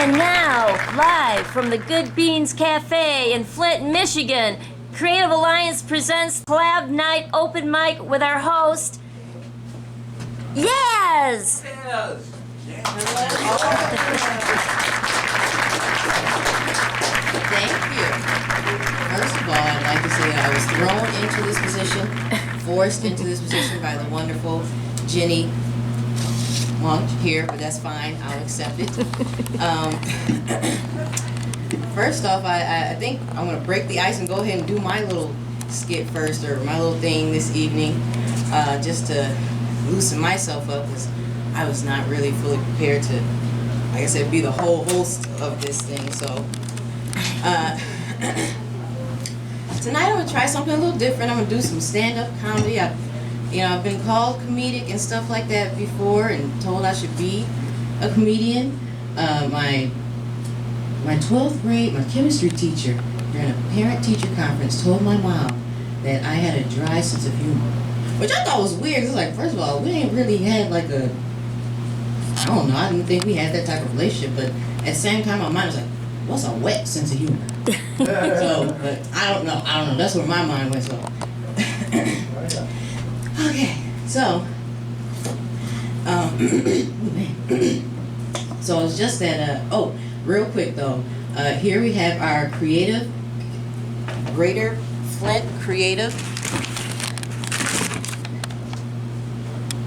And now, live from the Good Beans Cafe in Flint, Michigan, Creative Alliance presents Collab Nite Open Mic with our host, Yozzzzz! Thank you. First of all, I'd like to say that I was thrown into this position, forced into this position by the wonderful Jennie Moench here, but that's fine. I'll accept it. First off, I think I'm going to break the ice and go ahead and do my little skit first, or my little thing this evening, just to loosen myself up, because I was not really fully prepared to, like I said, be the whole host of this thing. So tonight I'm going to try something a little different. I'm going to do some stand-up comedy. I've been called comedic and stuff like that before, and told I should be a comedian. My 12th grade, my chemistry teacher, during a parent-teacher conference, told my mom that I had a dry sense of humor, which I thought was weird. It's like, first of all, we ain't really had like I don't know, I didn't think we had that type of relationship, but at the same time, my mind was like, what's a wet sense of humor? So, but I don't know, that's where my mind went, so. Okay, so, so it's just that, real quick though, here we have our Greater Flint Creative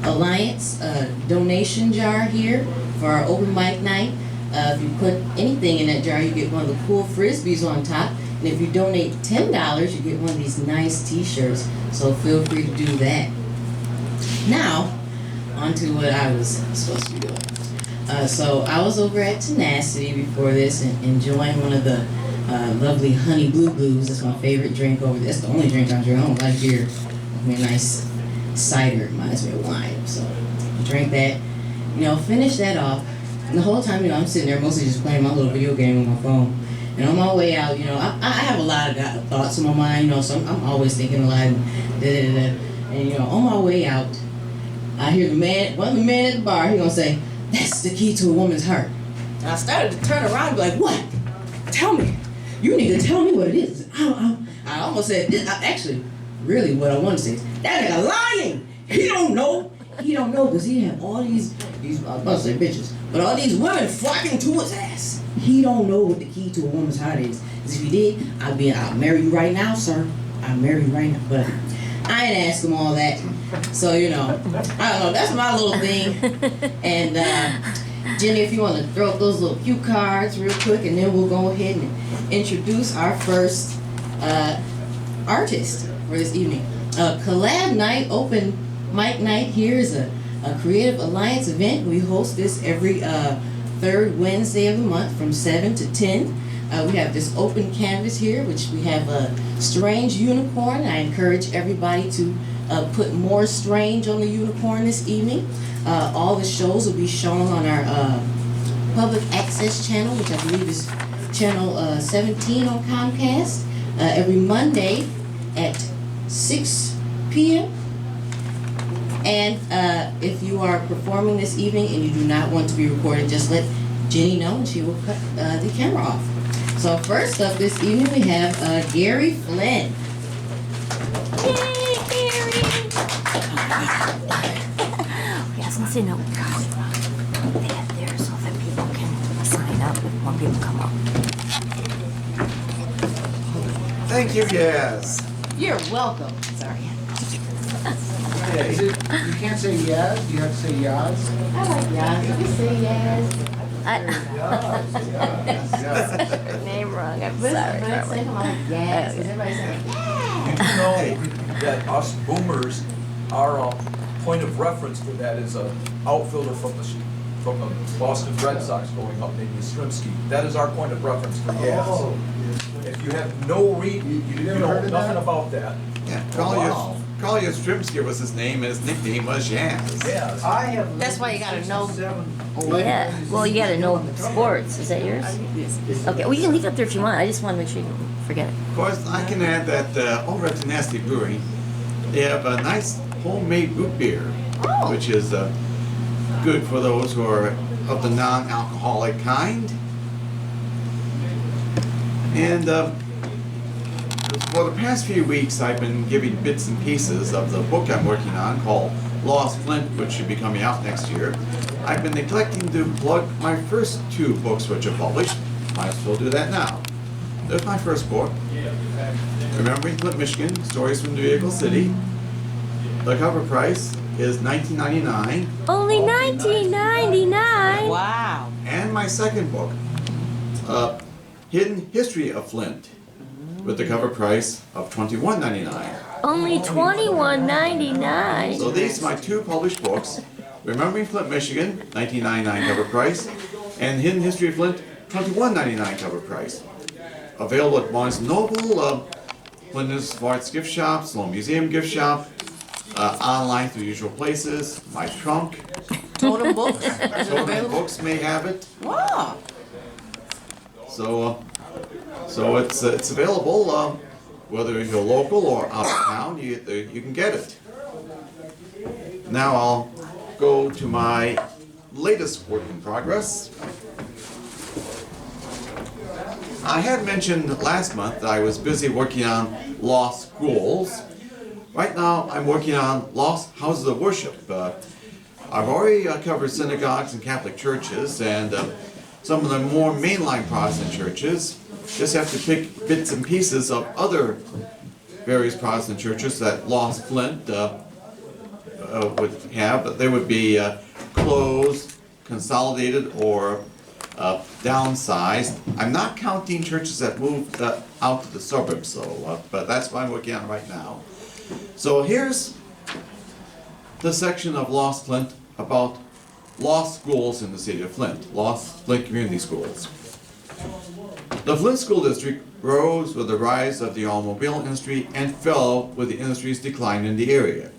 Alliance donation jar here for our open mic night. If you put anything in that jar, you get one of the cool frisbees on top, and if you donate $10, you get one of these nice t-shirts, so feel free to do that. Now, on to what I was supposed to be doing. So I was over at Tenacity before this and enjoying one of the lovely honey blue blues. That's my favorite drink over there. That's the only drink I drink. I don't like beer. I mean, nice cider. Reminds me of wine. So drink that. Finish that off. And the whole time, I'm sitting there mostly just playing my little video game on my phone. And on my way out, I have a lot of thoughts in my mind, so I'm always thinking a lot. And on my way out, I hear one of the men at the bar, he gonna say, "That's the key to a woman's heart." And I started to turn around and be like, "What? Tell me. You need to tell me what it is." I almost said, actually, really what I want to say is, that nigga lying. He don't know because he had all these, I was about to say bitches, but all these women flocking to his ass. He don't know what the key to a woman's heart is. Because if he did, I'll marry you right now, sir. I'll marry you right now. But I ain't ask him all that. So, I don't know. That's my little thing. And Jennie, if you want to throw up those little cue cards real quick, and then we'll go ahead and introduce our first artist for this evening. Collab Nite Open Mic Night here is a Creative Alliance event. We host this every third Wednesday of the month from 7 to 10. We have this open canvas here, which we have a strange unicorn. I encourage everybody to put more strange on the unicorn this evening. All the shows will be shown on our public access channel, which I believe is channel 17 on Comcast, every Monday at 6 p.m. And if you are performing this evening and you do not want to be recorded, just let Jennie know and she will cut the camera off. So first up this evening we have Gary Flinn. Yay, Gary! Yes, let's see, no. They have there so that people can sign up if more people come up. Thank you, Yozzzzz. You're welcome. Sorry. Yeah, you can't say yes, you have to say Yozzzzz. I like Yozzzzz. You say yes. Name wrong, I'm But sorry. it's like I'm like yes. Because everybody's like, You know that us boomers, our point of reference for that is an outfielder from the Boston Red Sox going up, maybe Yastrzemski. That is our point of reference for Yozzzzz. Oh. If you have no you know nothing about that. Yeah, Wow. Yastrzemski was his name, and his nickname was Yozzzzz. Yeah. I have. That's why you gotta know. Yeah, well, you gotta know sports. Is that yours? Okay, well, you can leave it up there if you want. I just want to make sure you don't forget it. Of course, I can add that over at Tenacity Brewing, they have a nice homemade root beer, which is good for those who are of the non-alcoholic kind. And for the past few weeks, I've been giving bits and pieces of the book I'm working on called Lost Flint, which should be coming out next year. I've been neglecting to plug my first two books which are published. Might as well do that now. There's my first book, Remembering Flint, Michigan, Stories from Vehicle City. The cover price is $19.99. Only $19.99. Wow. And my second book, Hidden History of Flint, with the cover price of $21.99. Only $21.99. So these are my two published books, Remembering Flint, Michigan, $19.99 cover price, and Hidden History of Flint, $21.99 cover price. Available at Barnes & Noble, Flinders Arts Gift Shop, Sloan Museum Gift Shop, online through usual places, my trunk. Totem Books? Totem Books may have it. Wow. So it's available, whether you're local or out of town, you can get it. Now I'll go to my latest work in progress. I had mentioned last month that I was busy working on lost schools. Right now I'm working on lost houses of worship. I've already covered synagogues and Catholic churches and some of the more mainline Protestant churches. Just have to pick bits and pieces of other various Protestant churches that Lost Flint would have. They would be closed, consolidated, or downsized. I'm not counting churches that moved out to the suburbs, though, but that's what I'm working on right now. So here's the section of Lost Flint about lost schools in the city of Flint, Lost Flint Community Schools. The Flint School District rose with the rise of the automobile industry and fell with the industry's decline in the area.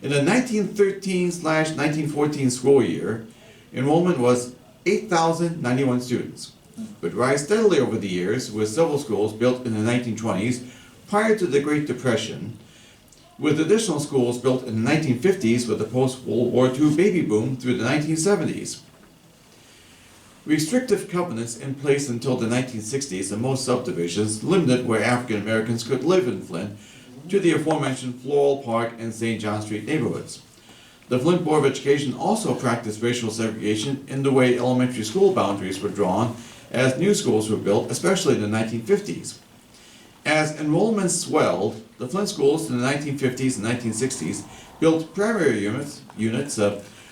In the 1913/1914 school year, enrollment was 8,091 students, but rise steadily over the years with several schools built in the 1920s prior to the Great Depression, with additional schools built in the 1950s with the post-World War II baby boom through the 1970s. Restrictive covenants in place until the 1960s in most subdivisions limited where African Americans could live in Flint to the aforementioned Floral Park and St. John Street neighborhoods. The Flint Board of Education also practiced racial segregation in the way elementary school boundaries were drawn as new schools were built, especially in the 1950s. As enrollment swelled, the Flint schools in the 1950s and 1960s built primary units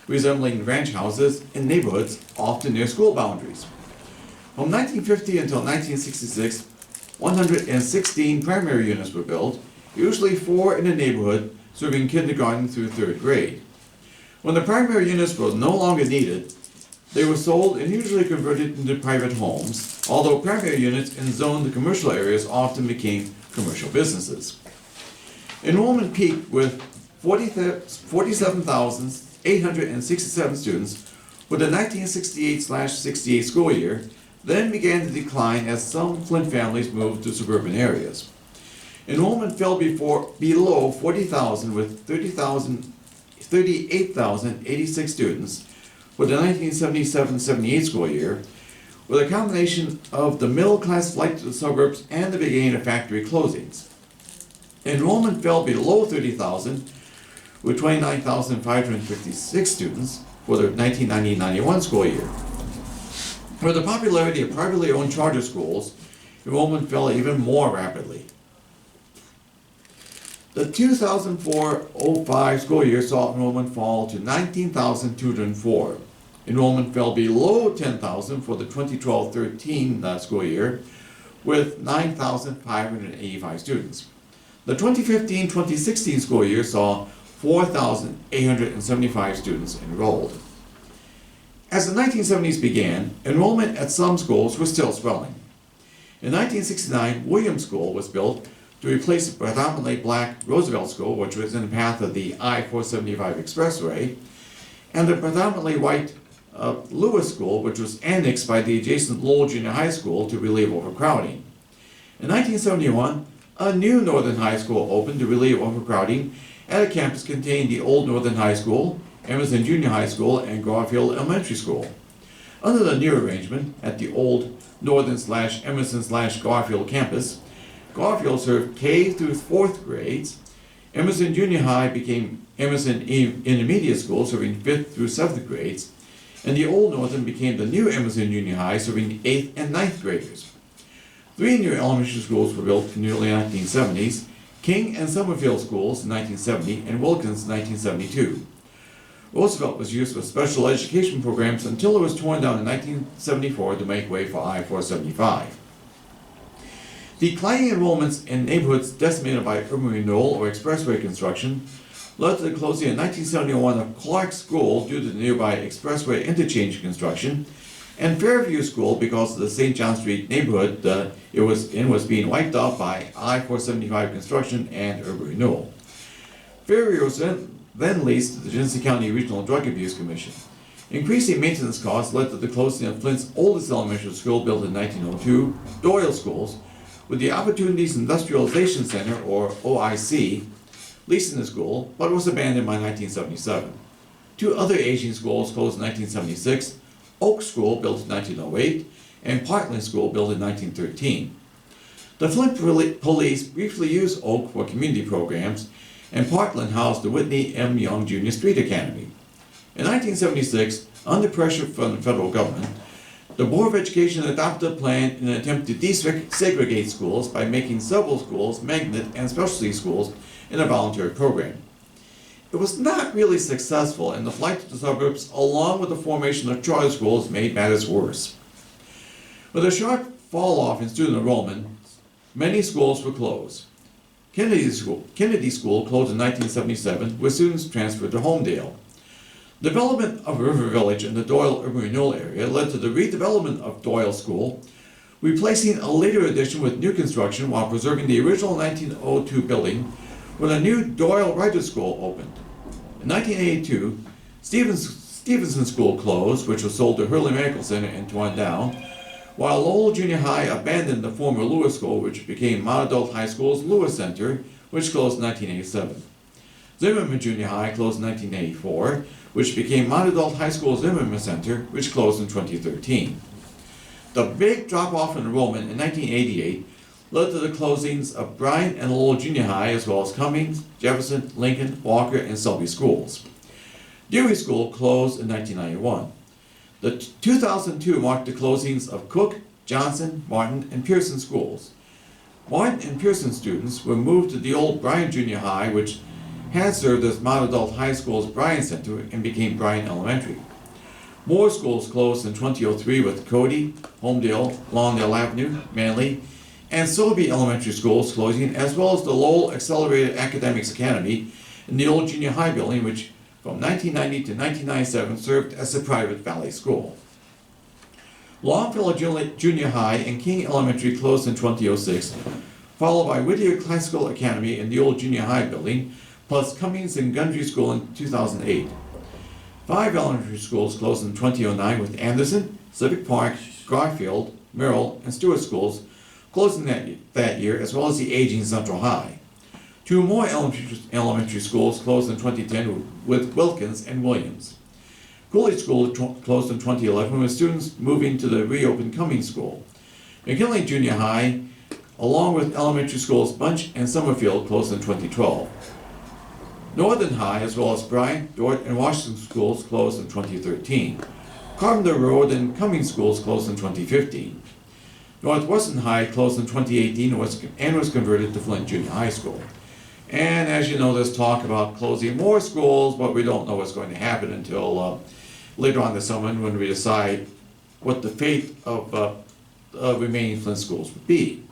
resembling ranch houses in neighborhoods often near school boundaries. From 1950 until 1966, 116 primary units were built, usually 4 in a neighborhood serving kindergarten through 3rd grade. When the primary units were no longer needed, they were sold and usually converted into private homes, although primary units in zoned commercial areas often became commercial businesses. Enrollment peaked with 47,867 students for the 1968/68 school year, then began to decline as some Flint families moved to suburban areas. Enrollment fell below 40,000 with 38,086 students for the 1977/78 school year, with a combination of the middle class flight to the suburbs and the beginning of factory closings. Enrollment fell below 30,000 with 29,556 students for the 1990-91 school year. For the popularity of privately owned charter schools, enrollment fell even more rapidly. The 2004-05 school year saw enrollment fall to 19,204. Enrollment fell below 10,000 for the 2012-13 school year, with 9,585 students. The 2015-2016 school year saw 4,875 students enrolled. As the 1970s began, enrollment at some schools was still swelling. In 1969, Williams School was built to replace the predominantly black Roosevelt School, which was in the path of the I-475 expressway, and the predominantly white Lewis School, which was annexed by the adjacent Lowell Junior High School to relieve overcrowding. In 1971, a new Northern High School opened to relieve overcrowding at a campus containing the old Northern High School, Emerson Junior High School, and Garfield Elementary School. Under the new arrangement, at the old Northern/Emerson/Garfield campus, Garfield served K through 4th grades. Emerson Junior High became Emerson Intermediate School, serving 5th through 7th grades, and the old Northern became the new Emerson Junior High, serving 8th and 9th graders. 3 new elementary schools were built in the early 1970s, King and Summerfield Schools in 1970 and Wilkins in 1972. Roosevelt was used for special education programs until it was torn down in 1974 to make way for I-475. Declining enrollments in neighborhoods decimated by urban renewal or expressway construction led to the closing in 1971 of Clark School due to the nearby expressway interchange construction, and Fairview School because of the St. John Street neighborhood it was in was being wiped out by I-475 construction and urban renewal. Fairview was then leased to the Genesee County Regional Drug Abuse Commission. Increasing maintenance costs led to the closing of Flint's oldest elementary school, built in 1902, Doyle Schools, with the Opportunities Industrialization Center, or OIC, leasing the school, but it was abandoned by 1977. 2 other aging schools closed in 1976, Oak School, built in 1908, and Parkland School, built in 1913. The Flint Police briefly used Oak for community programs, and Parkland housed the Whitney M. Young Junior Street Academy. In 1976, under pressure from the federal government, the Board of Education adopted a plan in an attempt to desegregate schools by making several schools magnet and specialty schools in a voluntary program. It was not really successful, and the flight to the suburbs, along with the formation of charter schools, made matters worse. With a sharp fall-off in student enrollment, many schools were closed. Kennedy School closed in 1977, with students transferred to Homedale. Development of River Village in the Doyle urban renewal area led to the redevelopment of Doyle School, replacing a later addition with new construction while preserving the original 1902 building when a new Doyle Writer School opened. In 1982, Stevenson School closed, which was sold to Hurley Medical Center and torn down, while Lowell Junior High abandoned the former Lewis School, which became Mount Adult High School's Lewis Center, which closed in 1987. Zimmerman Junior High closed in 1984, which became Mount Adult High School's Zimmerman Center, which closed in 2013. The big drop-off in enrollment in 1988 led to the closings of Bryan and Lowell Junior High, as well as Cummings, Jefferson, Lincoln, Walker, and Selby schools. Dewey School closed in 1991. The 2002 marked the closings of Cook, Johnson, Martin, and Pearson schools. Martin and Pearson students were moved to the old Bryan Junior High, which had served as Mount Adult High School's Bryan Center and became Bryan Elementary. More schools closed in 2003 with Cody, Homedale, Lawndale Avenue, Manley, and Selby Elementary schools closing, as well as the Lowell Accelerated Academics Academy in the old junior high building, which from 1990 to 1997 served as a private valley school. Longfellow Junior High and King Elementary closed in 2006, followed by Whittier Classical Academy in the old junior high building, plus Cummings and Gundry School in 2008. 5 elementary schools closed in 2009 with Anderson, Civic Park, Garfield, Merrill, and Stewart schools closing that year, as well as the aging Central High. 2 more elementary schools closed in 2010 with Wilkins and Williams. Coolidge School closed in 2011 with students moving to the reopened Cummings School. McKinley Junior High, along with elementary schools Bunch and Summerfield, closed in 2012. Northern High, as well as Bryan, Dordt, and Washington schools closed in 2013. Carpenter Road and Cummings schools closed in 2015. Northwestern High closed in 2018 and was converted to Flint Junior High School. And as you know, there's talk about closing more schools, but we don't know what's going to happen until later on this summer when we decide what the fate of remaining Flint schools would be.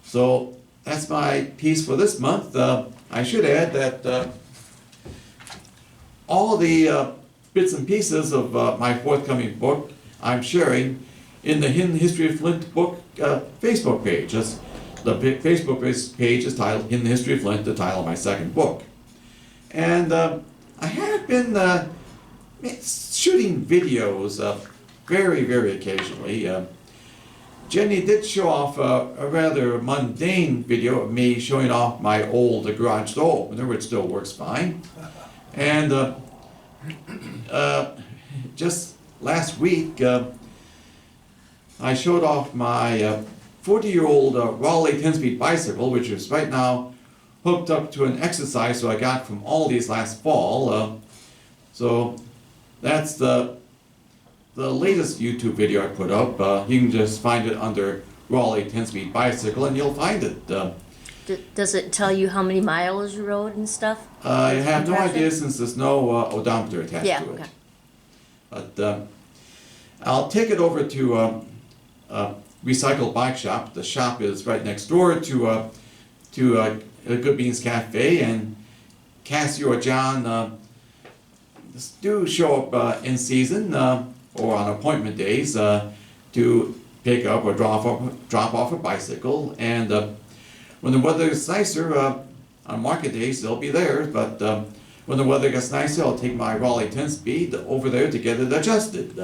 So that's my piece for this month. I should add that all the bits and pieces of my forthcoming book I'm sharing in the Hidden History of Flint book Facebook page. The Facebook page is titled Hidden History of Flint, the title of my second book. And I have been shooting videos very, very occasionally. Jenny did show off a rather mundane video of me showing off my old garage door opener, which still works fine. And just last week, I showed off my 40-year-old Raleigh 10-speed bicycle, which is right now hooked up to an exercise I got from Aldi's last fall. So that's the latest YouTube video I put up. You can just find it under Raleigh 10-speed bicycle, and you'll find it. Does it tell you how many miles you rode and stuff? I have no Traffic? idea since there's no odometer attached Yeah, to it. okay. But I'll take it over to Recycle Bike Shop. The shop is right next door to Good Beans Cafe, and Cassie or John do show up in season or on appointment days to pick up or drop off a bicycle. And when the weather is nicer, on market days they'll be there. But when the weather gets nicer, I'll take my Raleigh 10-speed over there to get it adjusted.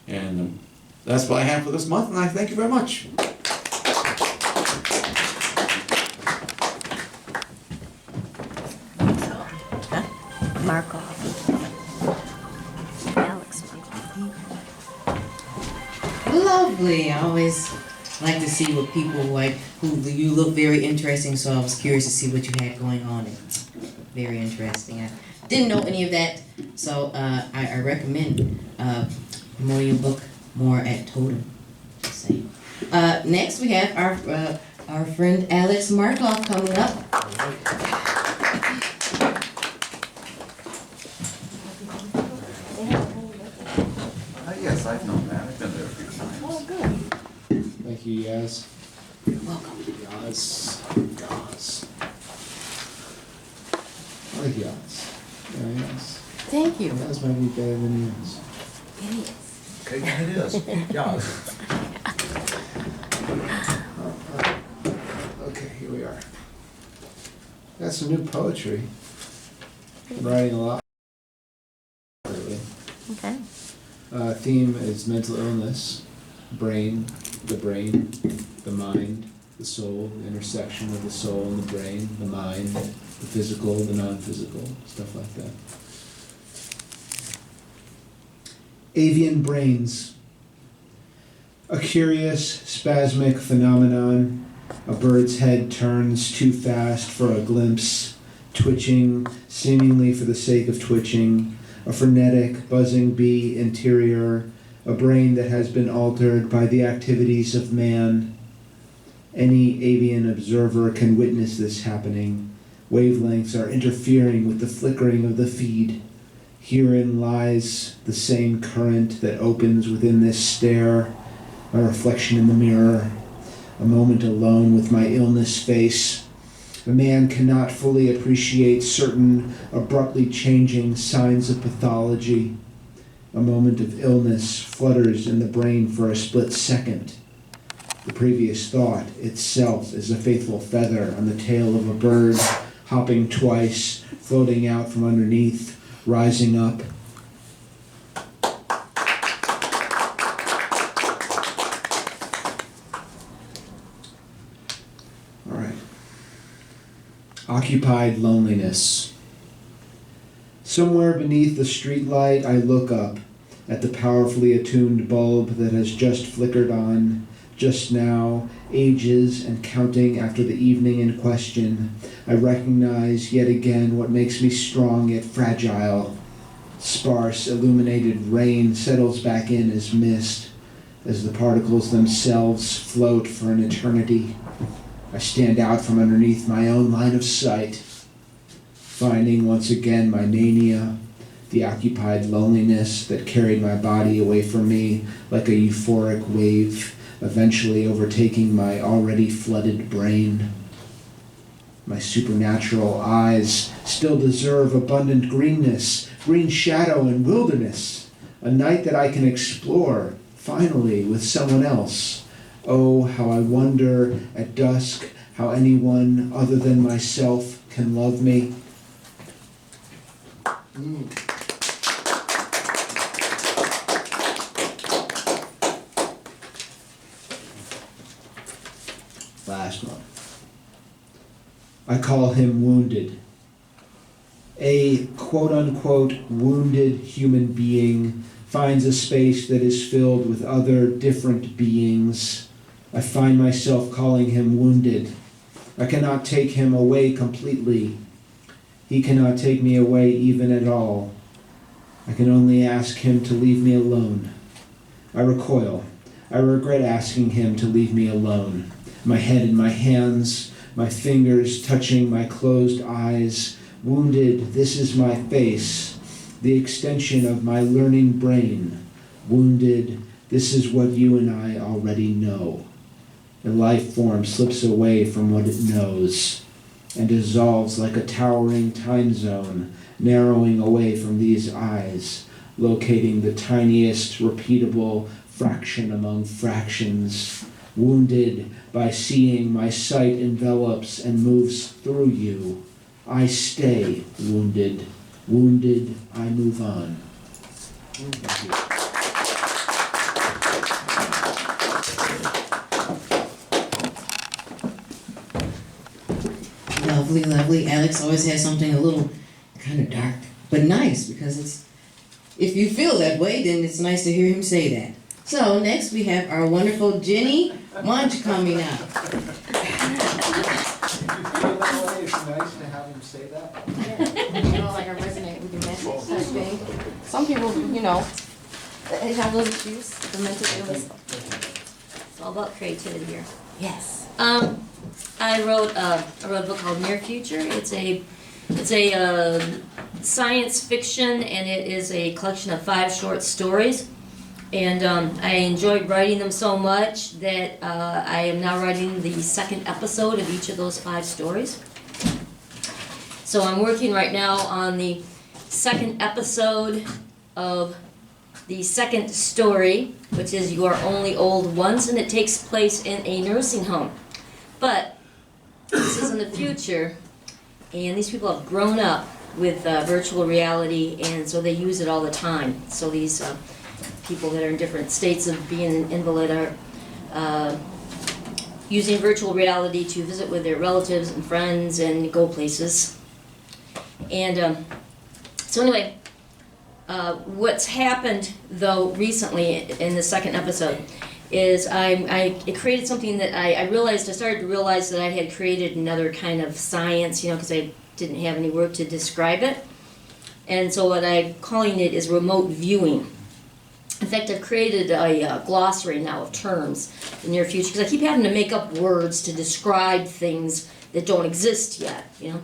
And that's what I have for this month, and I thank you very much. Markoff. Alex Markoff. Lovely. I always like to see what people like. You look very interesting, so I was curious to see what you had going on. Very interesting. I didn't know any of that, so I recommend promoting your book more at Totem. Just saying. Next, we have our friend Alex Markoff coming up. Yes, I've known that. I've been there a few times. Oh, good. Thank you, Yozzz. You're welcome. Yozzz. Yozzz. I like Yozzz. Yeah, Yozzz. Thank you. Yozzz might be better than Yozzz. It is. Okay, it is. Yeah. Okay, here we are. Got some new poetry. Been writing a lot lately. Okay. Theme is mental illness, brain, the mind, the soul, the intersection of the soul and the brain, the mind, the physical, the non-physical, stuff like that. Avian brains. A curious, spasmic phenomenon. A bird's head turns too fast for a glimpse, twitching, seemingly for the sake of twitching. A frenetic, buzzing bee interior, a brain that has been altered by the activities of man. Any avian observer can witness this happening. Wavelengths are interfering with the flickering of the feed. Herein lies the same current that opens within this stare, my reflection in the mirror, a moment alone with my illness face. A man cannot fully appreciate certain abruptly changing signs of pathology. A moment of illness flutters in the brain for a split second. The previous thought itself is a faithful feather on the tail of a bird, hopping twice, floating out from underneath, rising up. All right. Occupied loneliness. Somewhere beneath the streetlight, I look up at the powerfully attuned bulb that has just flickered on, just now, ages and counting after the evening in question. I recognize yet again what makes me strong yet fragile. Sparse, illuminated rain settles back in as mist, as the particles themselves float for an eternity. I stand out from underneath my own line of sight, finding once again my mania, the occupied loneliness that carried my body away from me like a euphoric wave, eventually overtaking my already flooded brain. My supernatural eyes still deserve abundant greenness, green shadow and wilderness, a night that I can explore, finally, with someone else. Oh, how I wonder at dusk how anyone other than myself can love me. Last month. I call him wounded. A quote-unquote wounded human being finds a space that is filled with other different beings. I find myself calling him wounded. I cannot take him away completely. He cannot take me away even at all. I can only ask him to leave me alone. I recoil. I regret asking him to leave me alone. My head in my hands, my fingers touching my closed eyes. Wounded, this is my face, the extension of my learning brain. Wounded, this is what you and I already know. The life form slips away from what it knows and dissolves like a towering time zone, narrowing away from these eyes, locating the tiniest repeatable fraction among fractions. Wounded by seeing my sight envelops and moves through you. I stay wounded. Wounded, I move on. Thank you. Lovely, lovely. Alex always has something a little kind of dark, but nice, because it's, if you feel that way, then it's nice to hear him say that. So next we have our wonderful Jennie Moench coming up. If you feel that way, it's nice to have him say that. You know, like I resonate with your message type thing. Some people, you know, they have little issues, the mental illness. It's all about creativity here. Yes. I wrote a book called Near Future. It's a science fiction, and it is a collection of 5 short stories. And I enjoyed writing them so much that I am now writing the 2nd episode of each of those 5 stories. So I'm working right now on the 2nd episode of the 2nd story, which is Your Only Old Ones, and it takes place in a nursing home. But this is in the future, and these people have grown up with virtual reality, and so they use it all the time. So these people that are in different states of being an invalid are using virtual reality to visit with their relatives and friends and go places. And so anyway, what's happened though recently in the 2nd episode is I created something that I started to realize that I had created another kind of science, you know, because I didn't have any word to describe it. And so what I'm calling it is remote viewing. In fact, I've created a glossary now of terms in the near future, because I keep having to make up words to describe things that don't exist yet, you know.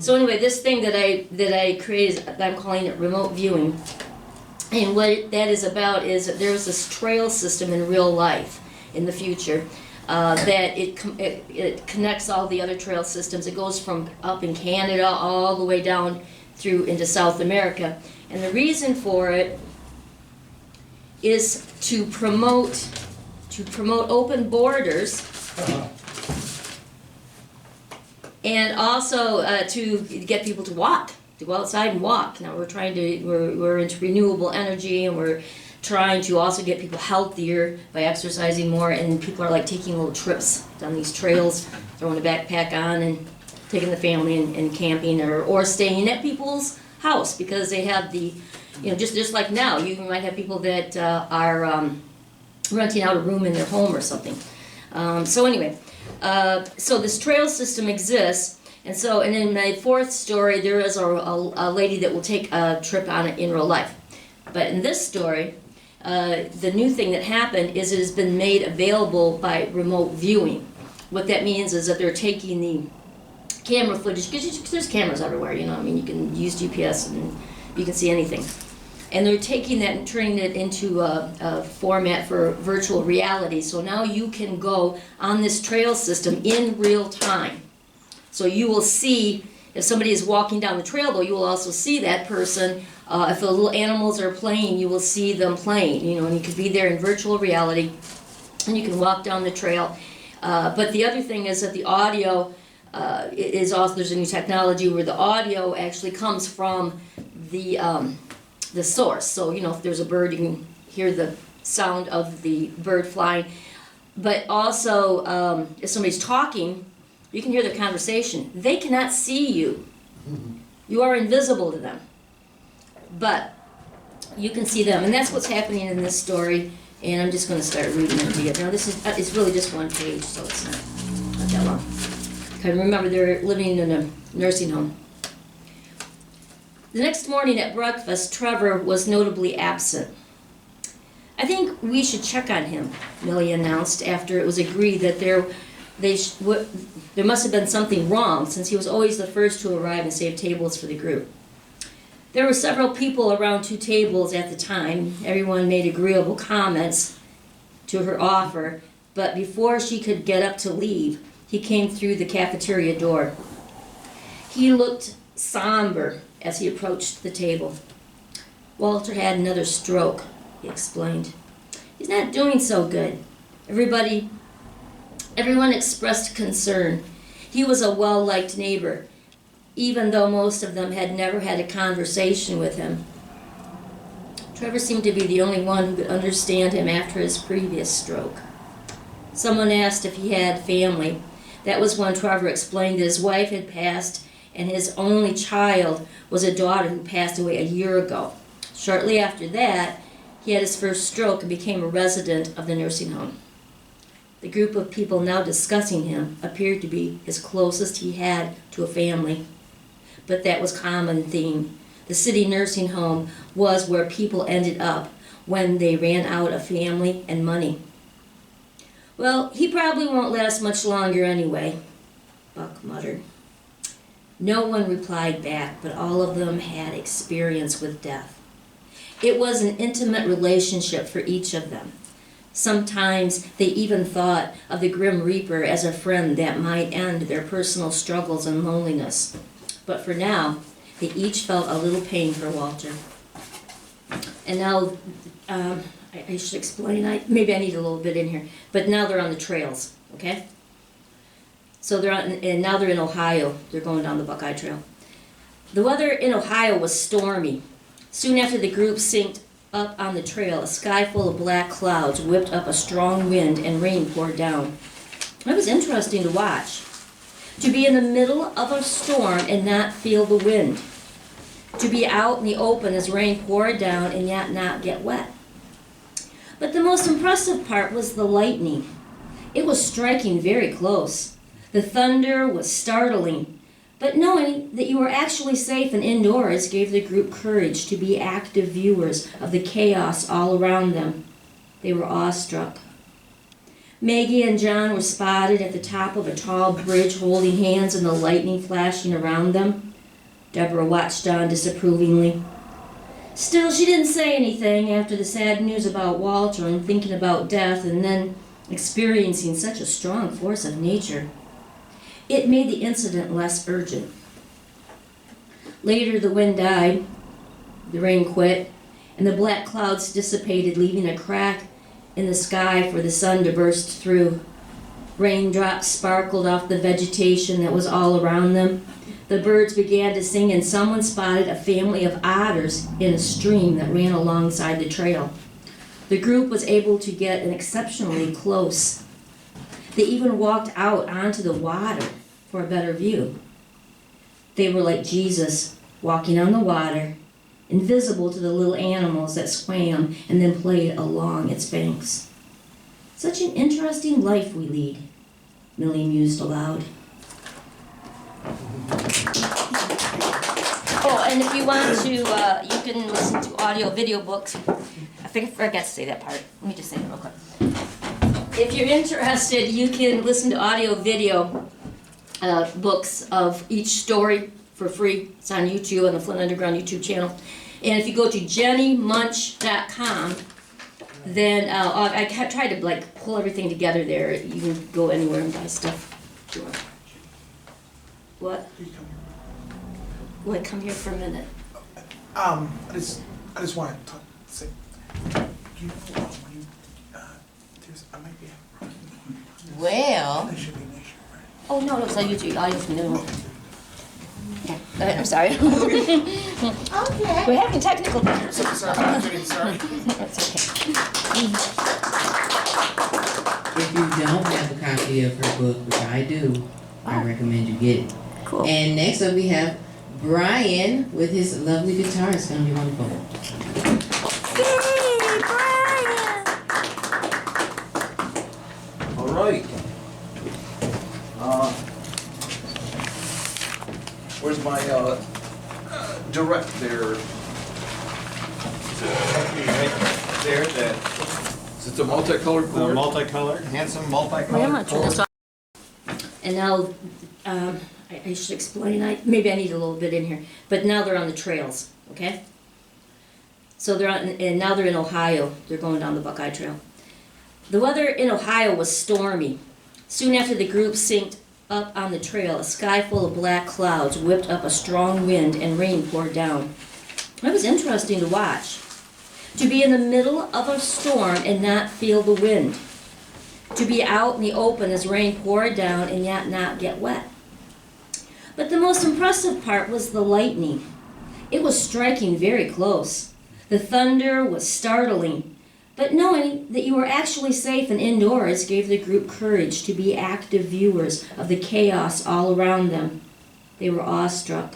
So anyway, this thing that I created, I'm calling it remote viewing. And what that is about is that there's this trail system in real life in the future that it connects all the other trail systems. It goes from up in Canada all the way down through into South America. And the reason for it is to promote open borders, and also to get people to walk, to go outside and walk. Now we're into renewable energy, and we're trying to also get people healthier by exercising more, and people are like taking little trips down these trails, throwing a backpack on and taking the family and camping, or staying at people's house, because they have the, you know, just like now, you might have people that are renting out a room in their home or something. So anyway, so this trail system exists, and in my 4th story, there is a lady that will take a trip on it in real life. But in this story, the new thing that happened is it has been made available by remote viewing. What that means is that they're taking the camera footage, because there's cameras everywhere, you know, I mean, you can use GPS and you can see anything. And they're taking that and turning it into a format for virtual reality. So now you can go on this trail system in real time. So you will see, if somebody is walking down the trail, though, you will also see that person. If the little animals are playing, you will see them playing, you know, and you could be there in virtual reality, and you can walk down the trail. But the other thing is that the audio is also, there's a new technology where the audio actually comes from the source. So, you know, if there's a bird, you can hear the sound of the bird flying. But also, if somebody's talking, you can hear their conversation. They cannot see you. You are invisible to them, but you can see them, and that's what's happening in this story. And I'm just going to start reading it to you. Now, this is it's really just one page, so it's not that long. Okay, remember, they're living in a nursing home. The next morning at breakfast, Trevor was notably absent. I think we should check on him, Millie announced after it was agreed that there must have been something wrong, since he was always the first to arrive and save tables for the group. There were several people around 2 tables at the time. Everyone made agreeable comments to her offer, but before she could get up to leave, he came through the cafeteria door. He looked somber as he approached the table. Walter had another stroke, he explained. He's not doing so good. Everyone expressed concern. He was a well-liked neighbor, even though most of them had never had a conversation with him. Trevor seemed to be the only one who could understand him after his previous stroke. Someone asked if he had family. That was when Trevor explained that his wife had passed and his only child was a daughter who passed away a year ago. Shortly after that, he had his first stroke and became a resident of the nursing home. The group of people now discussing him appeared to be his closest he had to a family. But that was common theme. The city nursing home was where people ended up when they ran out of family and money. Well, he probably won't last much longer anyway, Buck muttered. No one replied back, but all of them had experience with death. It was an intimate relationship for each of them. Sometimes they even thought of the Grim Reaper as a friend that might end their personal struggles and loneliness. But for now, they each felt a little pain for Walter. And now, I should explain, maybe I need a little bit in here, but now they're on the trails, okay? So now they're in Ohio. They're going down the Buckeye Trail. The weather in Ohio was stormy. Soon after the group synced up on the trail, a sky full of black clouds whipped up a strong wind and rain poured down. It was interesting to watch. To be in the middle of a storm and not feel the wind. To be out in the open as rain poured down and yet not get wet. But the most impressive part was the lightning. It was striking very close. The thunder was startling, but knowing that you were actually safe and indoors gave the group courage to be active viewers of the chaos all around them. They were awestruck. Maggie and John were spotted at the top of a tall bridge holding hands and the lightning flashing around them. Deborah watched on disapprovingly. Still, she didn't say anything after the sad news about Walter and thinking about death and then experiencing such a strong force of nature. It made the incident less urgent. Later, the wind died, the rain quit, and the black clouds dissipated, leaving a crack in the sky for the sun to burst through. Raindrops sparkled off the vegetation that was all around them. The birds began to sing, and someone spotted a family of otters in a stream that ran alongside the trail. The group was able to get an exceptionally close. They even walked out onto the water for a better view. They were like Jesus, walking on the water, invisible to the little animals that swam and then played along its banks. Such an interesting life we lead, Millie mused aloud. Oh, and if you want to, you can listen to audio-video books. I forgot to say that part. Let me just say it real quick. If you're interested, you can listen to audio-video books of each story for free. It's on YouTube, on the Flint Underground YouTube channel. And if you go to jenniemoench.com, then I tried to pull everything together there. You can go anywhere and buy stuff. What? Well, come here for a minute. I just want to say, you know, when you, I might be having a problem. Well. That should be nation, right? Oh, no, it's on YouTube. Audio from the Okay, I'm sorry. Okay. We're having technical Sorry, I'm getting sorry. That's okay. If you don't have a copy of her book, which I do, I recommend you get it. Cool. And next up we have Brian with his lovely guitar is going to be wonderful. Yay, Brian! All right. Where's my direct there? There, that, Is it the multicolored the board? multicolored, handsome Wait, I'm multicolored. not turn this off. And now, I should explain, maybe I need a little bit in here, but now they're on the trails, okay? So they're on, and now they're in Ohio, they're going down the Buckeye Trail. The weather in Ohio was stormy. Soon after the group synced up on the trail, a sky full of black clouds whipped up a strong wind and rain poured down. It was interesting to watch. To be in the middle of a storm and not feel the wind. To be out in the open as rain poured down and yet not get wet. But the most impressive part was the lightning. It was striking very close. The thunder was startling, but knowing that you were actually safe and indoors gave the group courage to be active viewers of the chaos all around them. They were awestruck.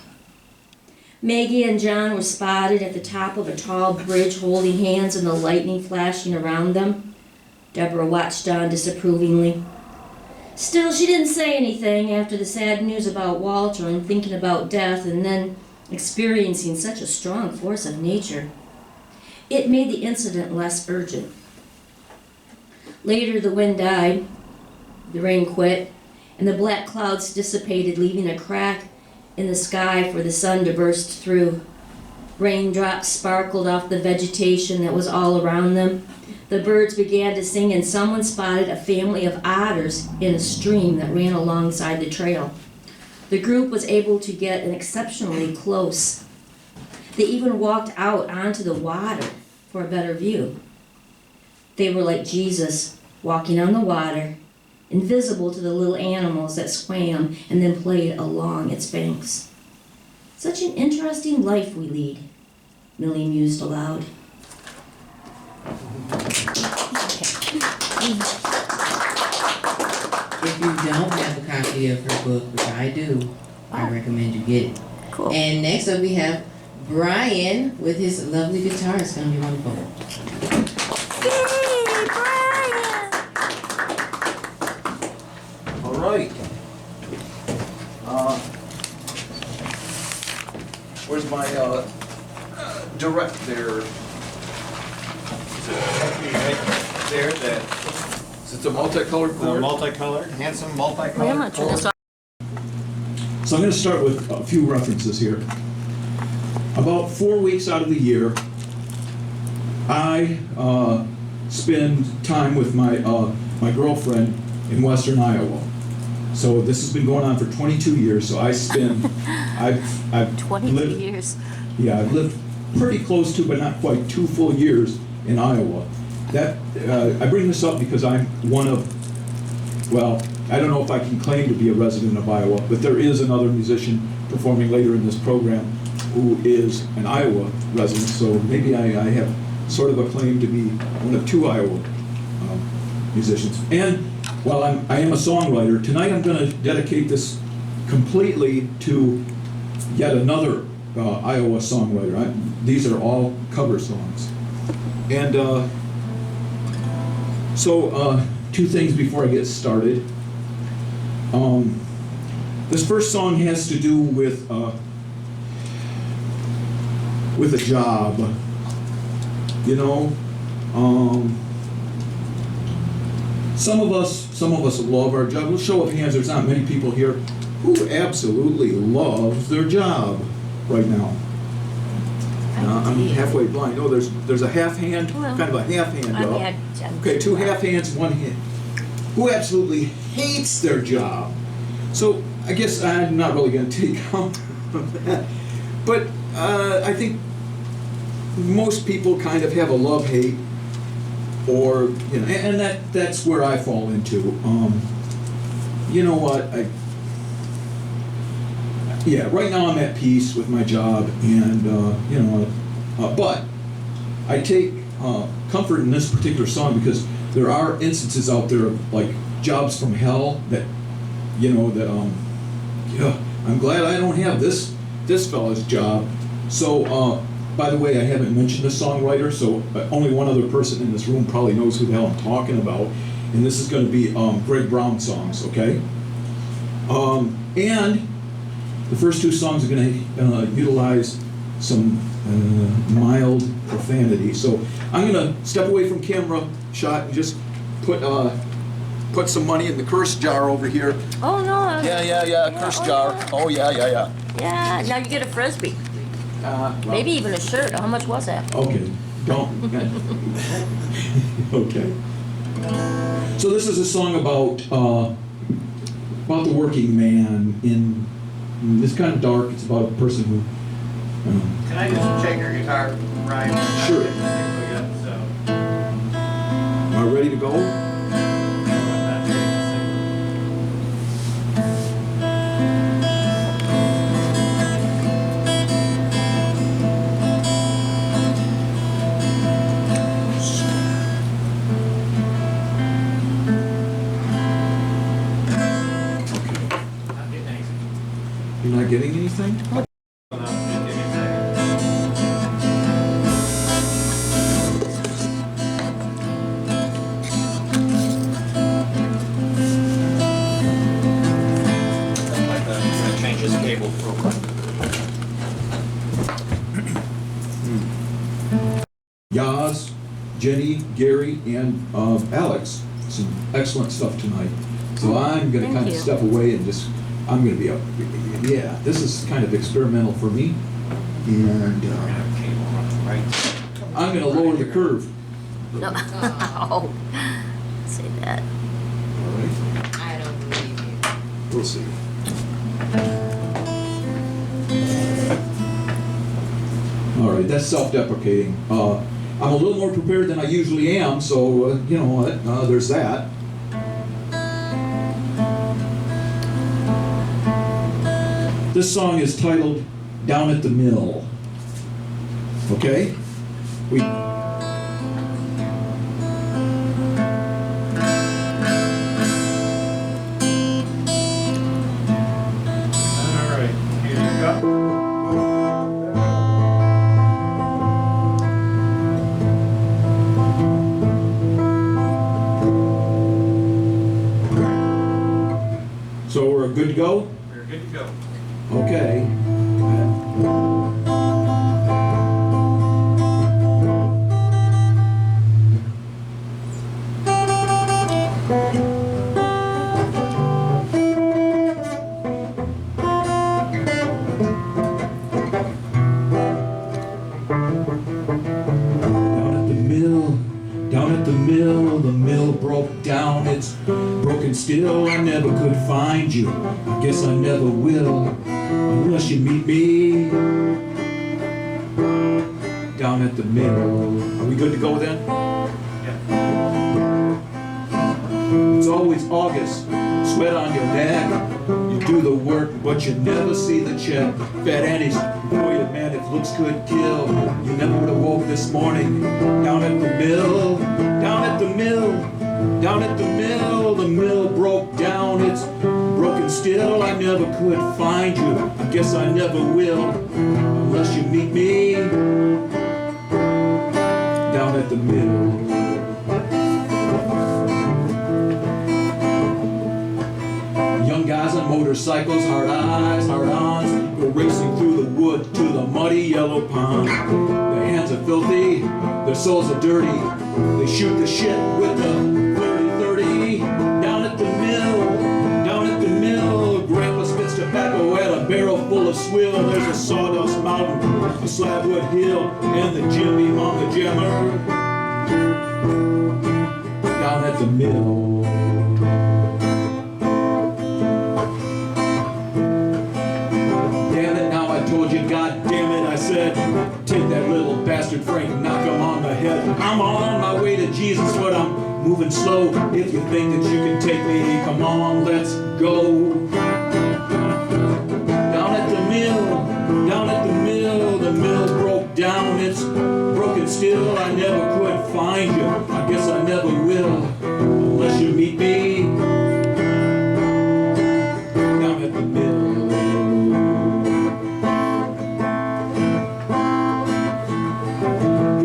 Maggie and John were spotted at the top of a tall bridge holding hands and the lightning flashing around them. Deborah watched on disapprovingly. Still, she didn't say anything after the sad news about Walter and thinking about death and then experiencing such a strong force of nature. It made the incident less urgent. Later, the wind died, the rain quit, and the black clouds dissipated, leaving a crack in the sky for the sun to burst through. Raindrops sparkled off the vegetation that was all around them. The birds began to sing, and someone spotted a family of otters in a stream that ran alongside the trail. The group was able to get an exceptionally close. They even walked out onto the water for a better view. They were like Jesus, walking on the water, invisible to the little animals that swam and then played along its banks. Such an interesting life we lead, Millie mused aloud. If you don't have a copy of her book, which I do, I recommend you get it. Cool. And next up we have Brian with his lovely guitar. It's going to be wonderful. Yay, Brian! All right. Where's my direct there? There, that, Is it the multicolored the board? multicolored, handsome multicolored. Wait, I'm not turn this off. So I'm going to start with a few references here. About 4 weeks out of the year, I spend time with my girlfriend in Western Iowa. So this has been going on for 22 years. So I've 22 lived, years. yeah, I've lived pretty close to, but not quite 2 full years in Iowa. That I bring this up because I'm one of, well, I don't know if I can claim to be a resident of Iowa, but there is another musician performing later in this program who is an Iowa resident, so maybe I have sort of a claim to be one of 2 Iowa musicians. And while I am a songwriter, tonight I'm going to dedicate this completely to yet another Iowa songwriter. These are all cover songs. And so 2 things before I get started. This first song has to do with a job. You know, some of us love our job. We'll show of hands. There's not many people here who absolutely loves their job right now. I'm halfway blind. Oh, there's a half hand, kind of a half hand up. Okay, 2 half hands, 1 hand. Who absolutely hates their job. So I guess I'm not really going to take comfort from that. But I think most people kind of have a love-hate, or you know, and that's where I fall into. You know what? Right now I'm at peace with my job, and you know, but I take comfort in this particular song because there are instances out there of like jobs from hell that, you know, that yeah, I'm glad I don't have this this fella's job. So, by the way, I haven't mentioned the songwriter, so only one other person in this room probably knows who the hell I'm talking about. And this is going to be Greg Brown songs, okay? And the first two songs are going to utilize some mild profanity. So I'm going to step away from camera shot and just put some money in the curse jar over here. Oh, no. Yeah, curse jar. Yeah. Oh, yeah. Yeah, now you get a Frisbee. Well, Maybe even a shirt. How much was that? Okay, don't. Okay. So this is a song about the working man in. It's kind of dark. It's about a person who. Can I just check your guitar, Ryan? Sure. So. Am I ready to go? You're not getting anything? Change this cable real quick. Yozzz, Jennie, Gary, and Alex. Some excellent stuff tonight. So I'm going to Thank kind of you. step away and just, I'm going to be up. Yeah, this is kind of experimental for me. And I'm going to lower the curve. No. Oh. Say that. All right, I don't believe you. we'll see. All right, that's self-deprecating. I'm a little more prepared than I usually am, so you know what? There's that. This song is titled "Down at the Mill." Okay, we. Alright, here you go. So we're good to go. We're good to go. Okay. The mill broke down, it's broken still. I never could find you, I guess I never will, unless you meet me down at the mill. Are we good to go then? Yeah. It's always August, sweat on your neck. You do the work, but you never see the check. Fat Annie's, boy, you man, it looks good, kill. You never would have woke this morning down at the mill, down at the mill, down at the mill. The mill broke down, it's broken still. I never could find you, I guess I never will, unless you meet me down at the mill. Young guys on motorcycles, hard eyes, hard ons, go racing through the wood to the muddy yellow pond. Their hands are filthy, their souls are dirty. They shoot the shit with the 30-30. Down at the mill, down at the mill. Grandpa spits tobacco at a barrel full of swill. There's a sawdust mountain, a slabwood hill, and the Jim Beam on the jammer. Down at the mill. Told you, God damn it, I said, take that little bastard Frank, knock him on the head. I'm on my way to Jesus, but I'm moving slow. If you think that you can take me, come on, let's go. Down at the mill, down at the mill broke down, it's broken still. I never could find you, I guess I never will, unless you meet me down at the mill.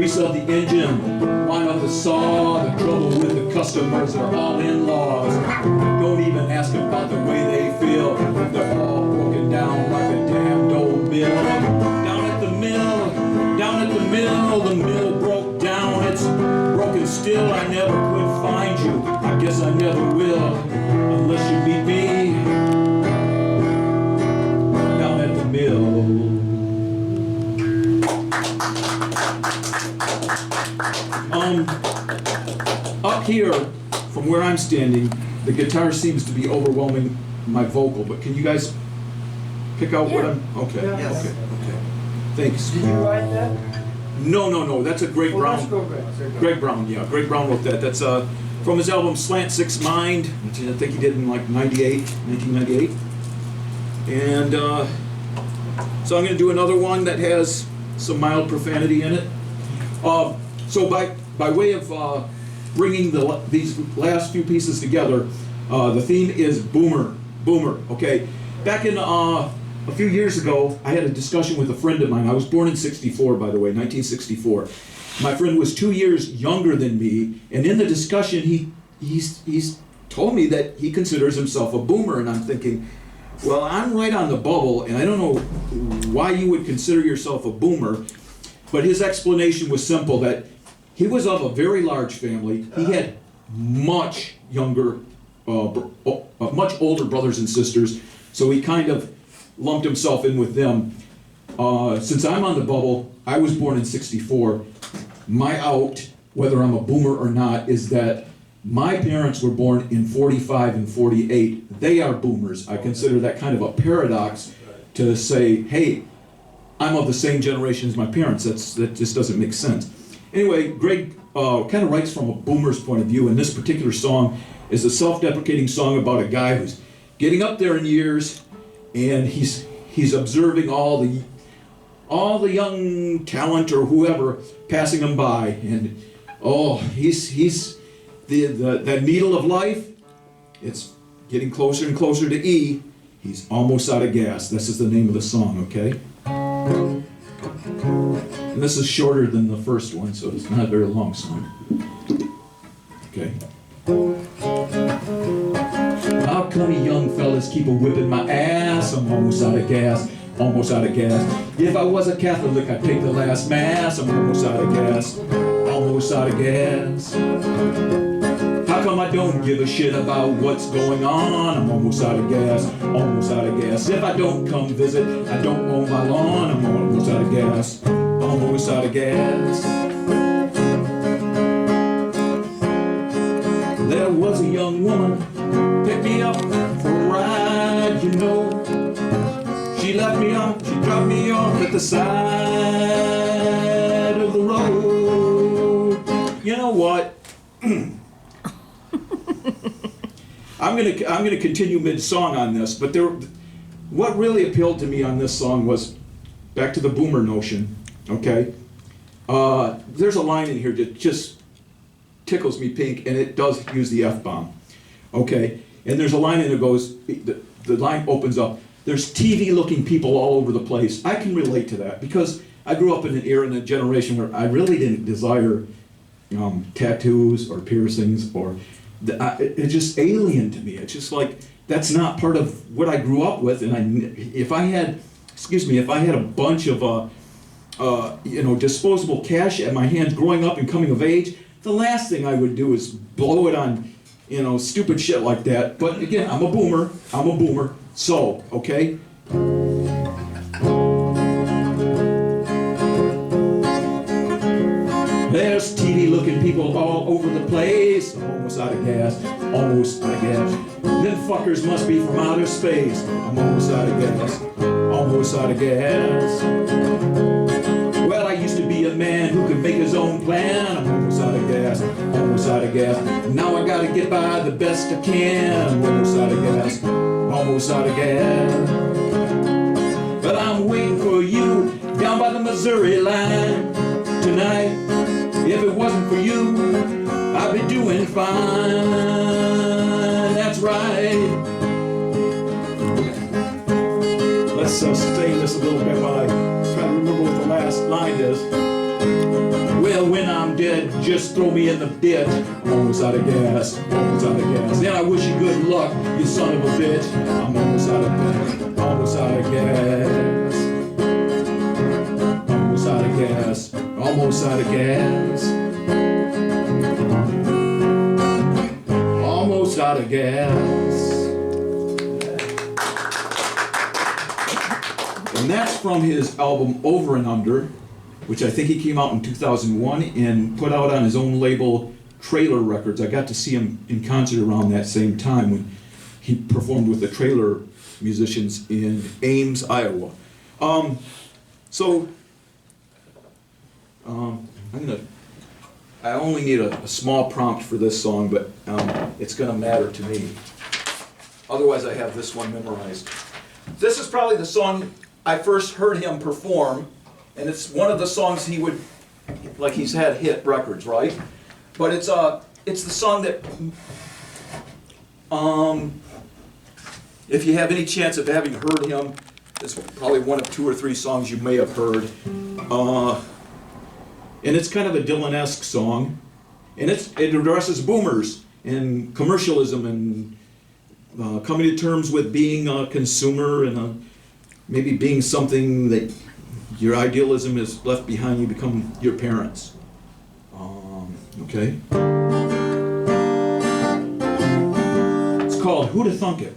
grease of the engine, whine of the saw, the trouble with the customers are all in-laws. Don't even ask them about the way they feel. They're all broken down like a damned old mill. Down at the mill, the mill broke down. It's broken still. I never could find you. I guess I never will, unless you meet me down at the mill. Up here, from where I'm standing, the guitar seems to be overwhelming my vocal, but can you guys pick out what I'm, okay, Yes. okay. Thanks. Did you write that? No, that's a Greg Well, let's Brown. go back. Greg Brown, yeah, Greg Brown wrote that. That's from his album Slant Six Mind, which I think he did in like 1998. And so I'm gonna do another one that has some mild profanity in it. So by way of bringing these last few pieces together, the theme is boomer, okay? Back in a few years ago, I had a discussion with a friend of mine. I was born in 64, by the way, 1964. My friend was 2 years younger than me, and in the discussion, he's told me that he considers himself a boomer, and I'm thinking, well, I'm right on the bubble, and I don't know why you would consider yourself a boomer, but his explanation was simple, that he was of a very large family. He had much younger, much older brothers and sisters, so he kind of lumped himself in with them. Since I'm on the bubble, I was born in 64. My out, whether I'm a boomer or not, is that my parents were born in 45 and 48. They are boomers. I consider that kind of a paradox to say, hey, I'm of the same generation as my parents. That just doesn't make sense. Anyway, Greg kind of writes from a boomer's point of view, and this particular song is a self-deprecating song about a guy who's getting up there in years, and he's observing all the young talent or whoever passing him by, and he's that needle of life. It's getting closer and closer to E. He's almost out of gas. This is the name of the song, okay? And this is shorter than the first one, so it's not a very long song. Okay. How come you young fellas keep a-whipping my ass? I'm almost out of gas, almost out of gas. If I was a Catholic, I'd take the last mass. I'm almost out of gas, almost out of gas. How come I don't give a shit about what's going on? I'm almost out of gas, almost out of gas. If I don't come visit, I don't mow my lawn. I'm almost out of gas, almost out of gas. There was a young woman, picked me up for a ride, you know. She left me off, she dropped me off at the side of the road. You know what? I'm gonna continue mid-song on this, but what really appealed to me on this song was back to the boomer notion, okay? There's a line in here that just tickles me pink, and it does use the F-bomb, okay? And there's a line in it that goes, the line opens up, there's TV-looking people all over the place. I can relate to that, because I grew up in an era and a generation where I really didn't desire tattoos or piercings, or it's just alien to me. It's just like, that's not part of what I grew up with, and if I had a bunch of disposable cash at my hands growing up and coming of age, the last thing I would do is blow it on, stupid shit like that. But again, I'm a boomer, so, okay? There's TV-looking people all over the place. I'm almost out of gas, almost out of gas. Them fuckers must be from outer space. I'm almost out of gas, almost out of gas. Well, I used to be a man who could make his own plan. I'm almost out of gas, almost out of gas. Now I gotta get by the best I can. I'm almost out of gas, almost out of gas. But I'm waiting for you down by the Missouri line tonight. If it wasn't for you, I'd be doing fine. That's right. Let's sustain this a little bit while I try to remember what the last line is. Well, I'm dead, just throw me in the ditch. I'm almost out of gas, almost out of gas. Then I wish you good luck, you son of a bitch. I'm almost out of gas, almost out of gas. Almost out of gas, almost out of gas. Almost out of gas. And that's from his album Over and Under, which I think he came out in 2001 and put out on his own label, Trailer Records. I got to see him in concert around that same time when he performed with the Trailer musicians in Ames, Iowa. I only need a small prompt for this song, but it's gonna matter to me. Otherwise, I have this one memorized. This is probably the song I first heard him perform, and it's one of the songs he would, like he's had hit records, right? But it's the song that, if you have any chance of having heard him, it's probably one of 2 or 3 songs you may have heard. And it's kind of a Dylan-esque song, and it addresses boomers and commercialism and coming to terms with being a consumer and maybe being something that your idealism is left behind, you become your parents. Okay? It's called Who'da Thunk It?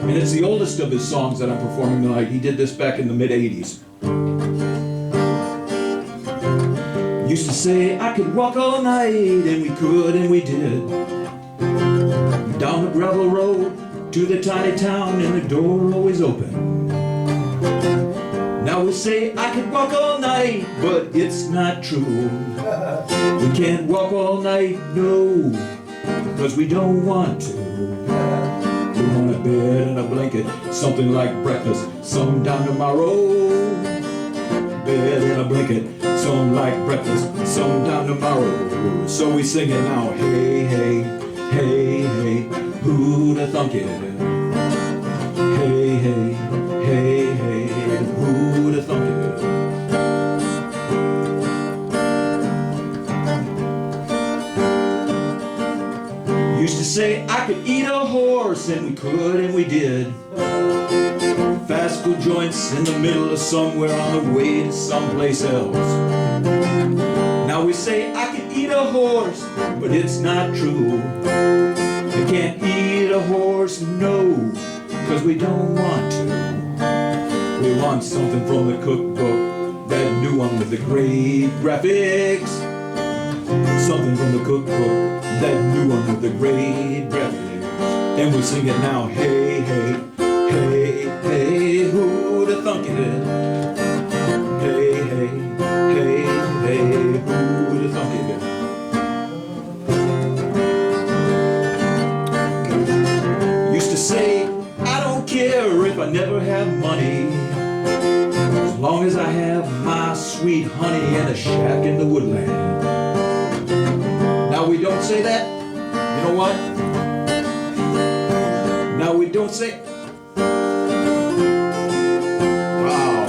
And it's the oldest of his songs that I'm performing tonight. He did this back in the mid-'80s. Used to say I could walk all night, and we could, and we did. Down the gravel road to the tiny town, and the door always open. Now we say I could walk all night, but it's not true. We can't walk all night, no, 'cause we don't want to. We want a bed and a blanket, something like breakfast sometime tomorrow. Bed and a blanket, something like breakfast sometime tomorrow. So we sing it now, hey, hey, hey, hey, who'da thunk it? Hey, hey, hey, hey, who'da thunk it? Used to say I could eat a horse, and we could, and we did. Fast food joints in the middle of somewhere on the way to someplace else. Now we say I can eat a horse, but it's not true. We can't eat a horse, no, 'cause we don't want to. We want something from the cookbook, that new one with the great graphics. Something from the cookbook, that new one with the great graphics. And we sing it now, hey, hey, hey, hey, who'da thunk it? Hey, hey, hey, hey, who'da thunk it? Used to say, I don't care if I never have money, as long as I have my sweet honey and a shack in the woodland. Now we don't say that, you know what? Now we don't say, wow.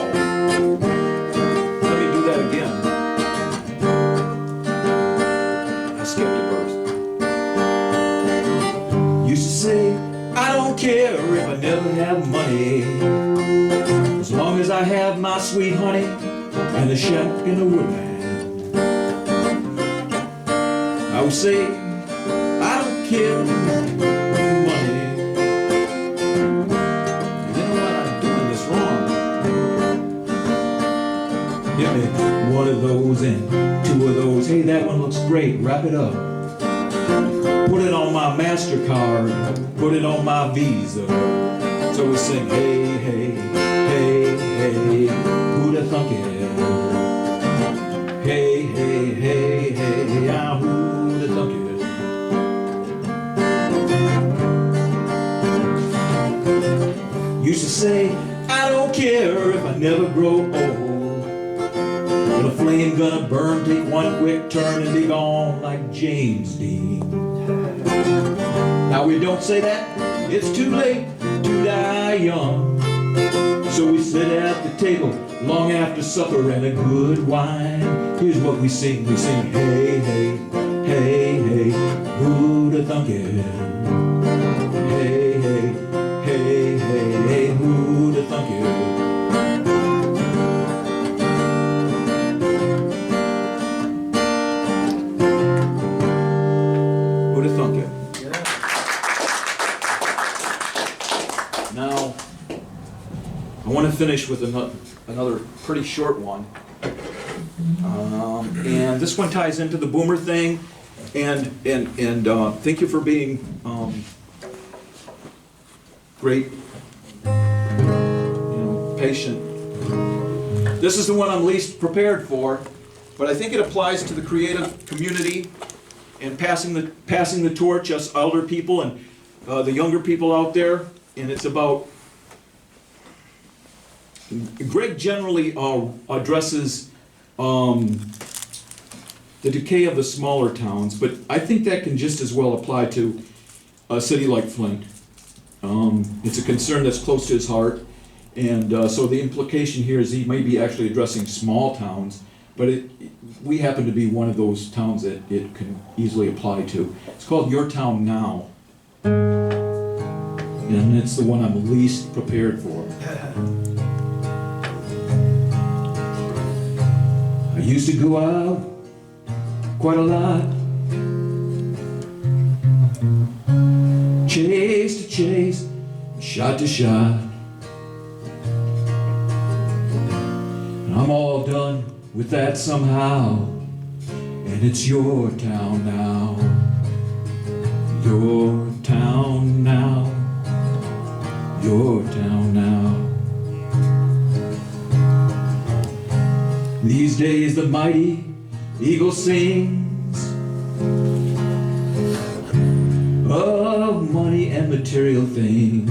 Let me do that again. I skipped a verse. Used to say, I don't care if I never have money, as long as I have my sweet honey and a shack in the woodland. I would say, I don't care money. You know what, I'm doing this wrong. Give me one of those and 2 of those. Hey, that one looks great, wrap it up. Put it on my MasterCard, put it on my Visa. So we sing, hey, hey, hey, hey, who'da thunk it? Hey, hey, hey, hey, ah, who'da thunk it? Used to say, I don't care if I never grow old. When a flame gonna burn, take one quick turn and be gone like James Dean. Now we don't say that, it's too late to die young. So we sit at the table long after supper and a good wine. Here's what we sing, hey, hey, hey, hey, who'd have thunk it? Hey, hey, hey, hey, hey, who'd have thunk it? Who'd have thunk it? Now, I want to finish with another pretty short one. And this one ties into the boomer thing, and thank you for being great, patient. This is the one I'm least prepared for, but I think it applies to the creative community and passing the torch, us elder people and the younger people out there, and it's about. Greg generally addresses the decay of the smaller towns, but I think that can just as well apply to a city like Flint. It's a concern that's close to his heart, and so the implication here is he may be actually addressing small towns, but we happen to be one of those towns that it can easily apply to. It's called Your Town Now, and it's the one I'm least prepared for. I used to go out quite a lot, chase to chase, shot to shot, and I'm all done with that somehow, and it's your town now, your town now, your town now. These days the mighty eagle sings of money and material things,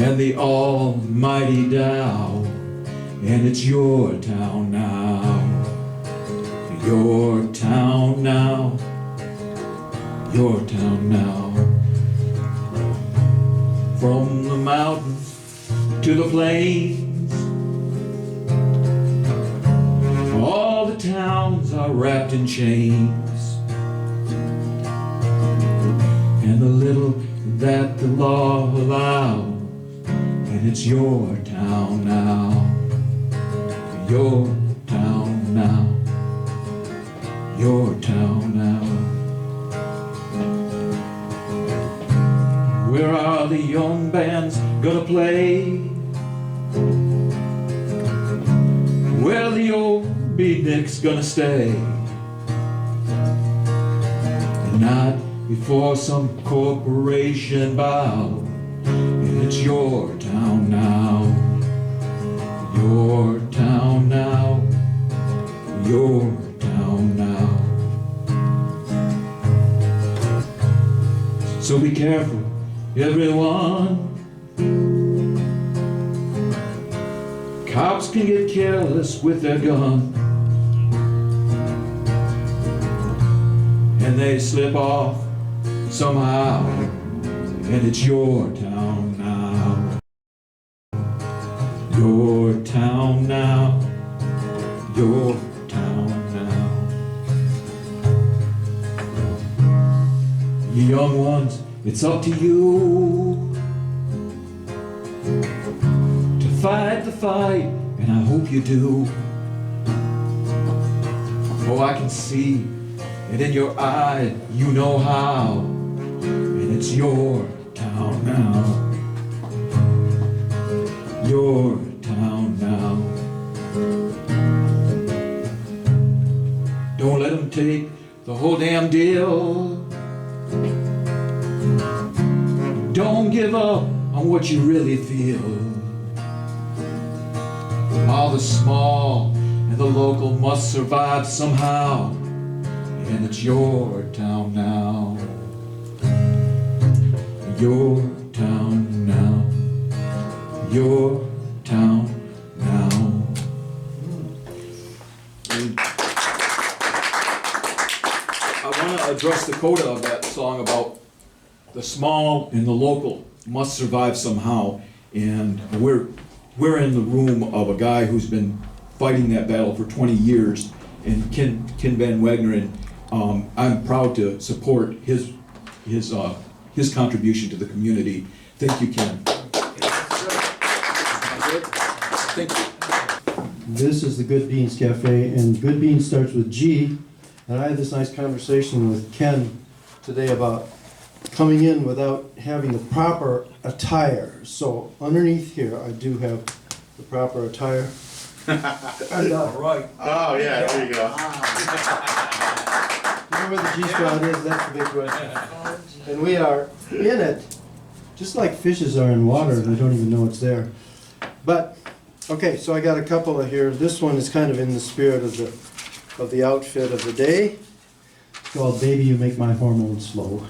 and the almighty Dow, and it's your town now, your town now, your town now. From the mountains to the plains, all the towns are wrapped in chains, and the little that the law allows, and it's your town now, your town now, your town now. Where are the young bands gonna play? Where the old beatniks gonna stay? And not before some corporation bow, and it's your town now, your town now, your town now. So be careful, everyone. Cops can get careless with their gun, and they slip off somehow, and it's your town now, your town now, your town now. You young ones, it's up to you to fight the fight, and I hope you do. Oh, I can see it in your eye, you know how, and it's your town now, your town now. Don't let them take the whole damn deal. Don't give up on what you really feel. All the small and the local must survive somehow, and it's your town now, your town now, your town now. And I want to address the coda of that song about the small and the local. must survive somehow, and we're in the room of a guy who's been fighting that battle for 20 years, and Ken Van Wagner, and I'm proud to support his contribution to the community. Thank you, Ken. Thank you. This is the Good Beans Cafe, and Good Beans starts with G. And I had this nice conversation with Ken today about coming in without having the proper attire. So underneath here, I do have the proper attire. All right. Oh, yeah, there you go. You know where the G-spot is? That's the big question. And we are in it, just like fishes are in water, and they don't even know it's there. But, okay, so I got a couple of here. This one is kind of in the spirit of the outfit of the day. It's called Baby You Make My Hormones Slow.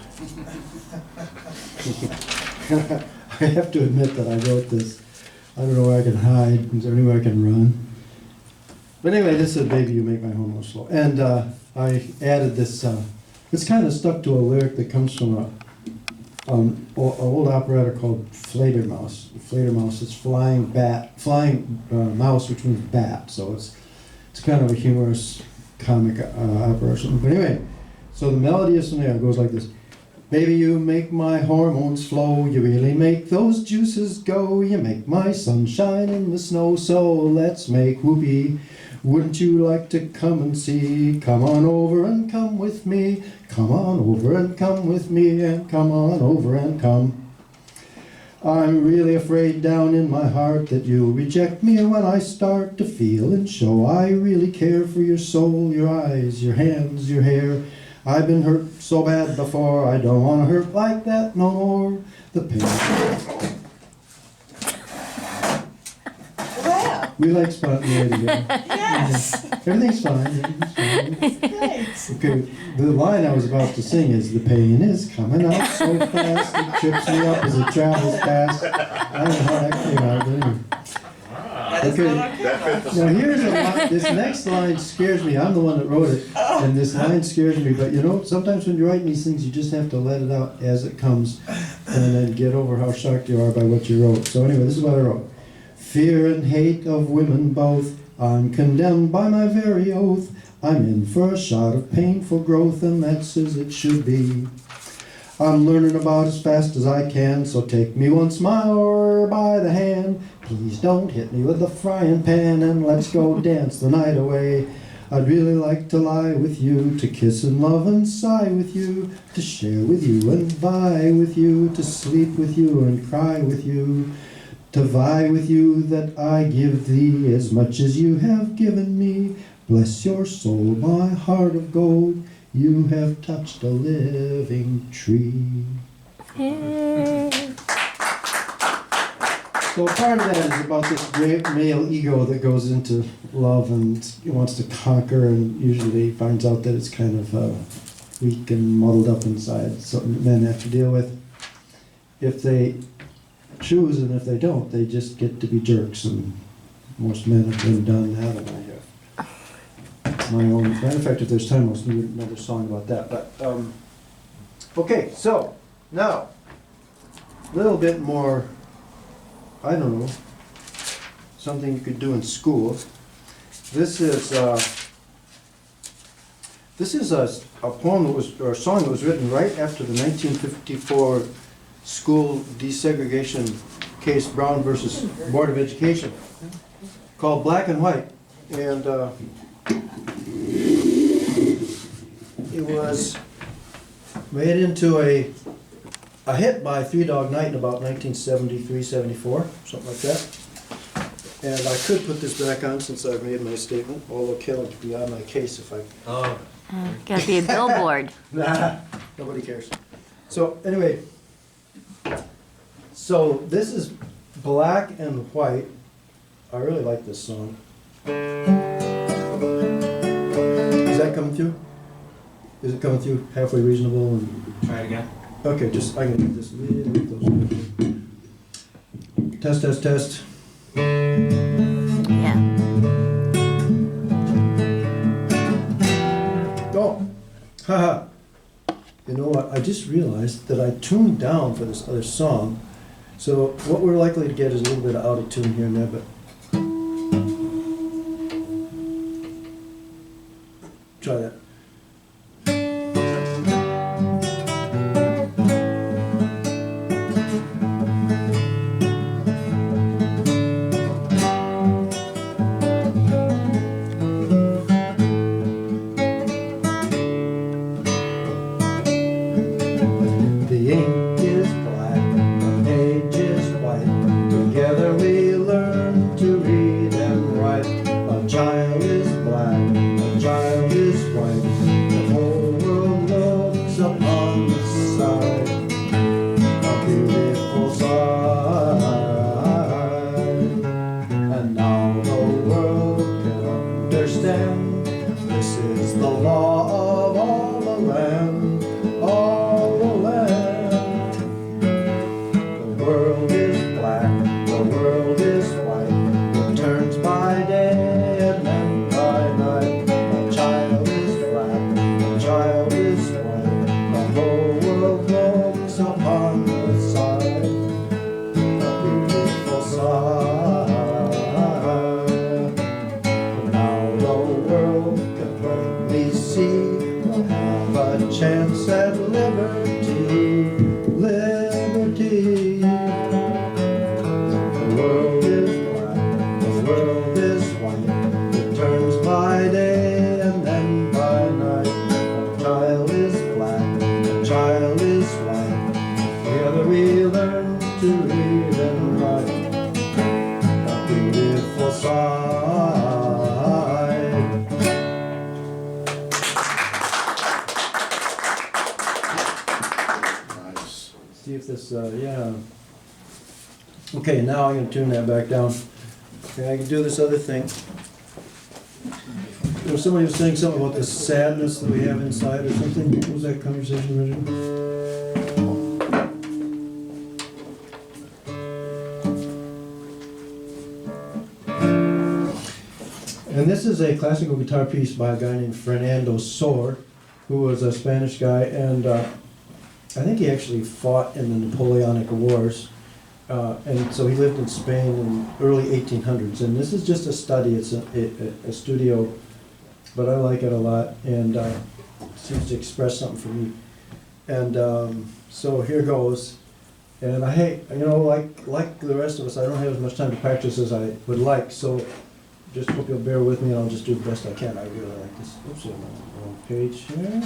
I have to admit that I wrote this. I don't know where I can hide. Is there anywhere I can run? But anyway, this is Baby You Make My Hormones Slow. And I added this, it's kind of stuck to a lyric that comes from an old operetta called Fledermaus. Fledermaus is flying mouse, which means bat. So it's kind of a humorous comic opera or something. But anyway, so the melody is from there. It goes like this. Baby, you make my hormones flow. You really make those juices go. You make my sunshine in the snow. So let's make whoopee. Wouldn't you like to come and see? Come on over and come with me. Come on over and come with me. And come on over and come. I'm really afraid down in my heart that you'll reject me when I start to feel and show I really care for your soul, your eyes, your hands, your hair. I've been hurt so bad before, I don't want to hurt like that no more. The pain. We like spontaneity. Yes. Everything's fine. Everything's fine. Okay, the line I was about to sing is, the pain is coming out so fast, it trips me up as it travels past. I don't know how that came out, but anyway. Okay, now here's a line, this next line scares me. I'm the one that wrote it, and this line scares me, but you know, sometimes when you're writing these things, you just have to let it out as it comes, and then get over how shocked you are by what you wrote. So anyway, this is what I wrote. Fear and hate of women both, I'm condemned by my very oath. I'm in for a shot of painful growth, and that's as it should be. I'm learning about as fast as I can, so take me once more by the hand. Please don't hit me with the frying pan, and let's go dance the night away. I'd really like to lie with you, to kiss and love and sigh with you, to share with you and vie with you, to sleep with you and cry with you. To vie with you that I give thee as much as you have given me. Bless your soul, my heart of gold, you have touched a living tree. So part of that is about this great male ego that goes into love and he wants to conquer, and usually finds out that it's kind of weak and muddled up inside, something that men have to deal with. If they choose, and if they don't, they just get to be jerks, and most men have been done that, and I have my own. Matter of fact, if there's time, I'll do another song about that. But okay, so now a little bit more, I don't know, something you could do in school. This is a poem that was, or a song that was written right after the 1954 school desegregation case, Brown versus Board of Education, called Black and White. And it was made into a hit by Three Dog Night in about 1973, 74, something like that. And I could put this back on since I've made my statement, although Ken would be on my case if I... Gotta be a billboard. Nah, nobody cares. So anyway, so this is Black and White. I really like this song. Is that coming through? Is it coming through halfway reasonable? And Try it again. okay, just I'm gonna get this a little closer. Test, test, test. Yeah. Oh, haha. You know what? I just realized that I tuned down for this other song, So what we're likely to get is a little bit of out of tune here and there, but try that. The ink is black, the page is white. Together we learn to read and write. A child is black, a child is white. The whole world looks upon the side, a beautiful sight. And now the world can understand. This is the law of all the land. All the land. The world is black, the world is white. It turns by day and then by night. A child is black, a child is white. The whole world looks upon the side, a beautiful sight. Now the world can plainly see we'll have a chance at liberty, liberty. The world is black, the world is white. It turns by day and then by night. A child is black, a child is white. Together we learn to read and write, a beautiful sight. See if this, yeah. Okay, now I'm gonna tune that back down. Okay, I can do this other thing. There was somebody was saying something about the sadness that we have inside or something. What was that conversation originally? And this is a classical guitar piece by a guy named Fernando Sor, who was a Spanish guy, and I think he actually fought in the Napoleonic Wars, and so he lived in Spain in early 1800s. And this is just a study. It's a studio, but I like it a lot, and it seems to express something for me. And so here goes. And I hate, you know, like the rest of us, I don't have as much time to practice as I would like. So just hope you'll bear with me, and I'll just do the best I can. I really like this. Oops, I'm on the wrong page here.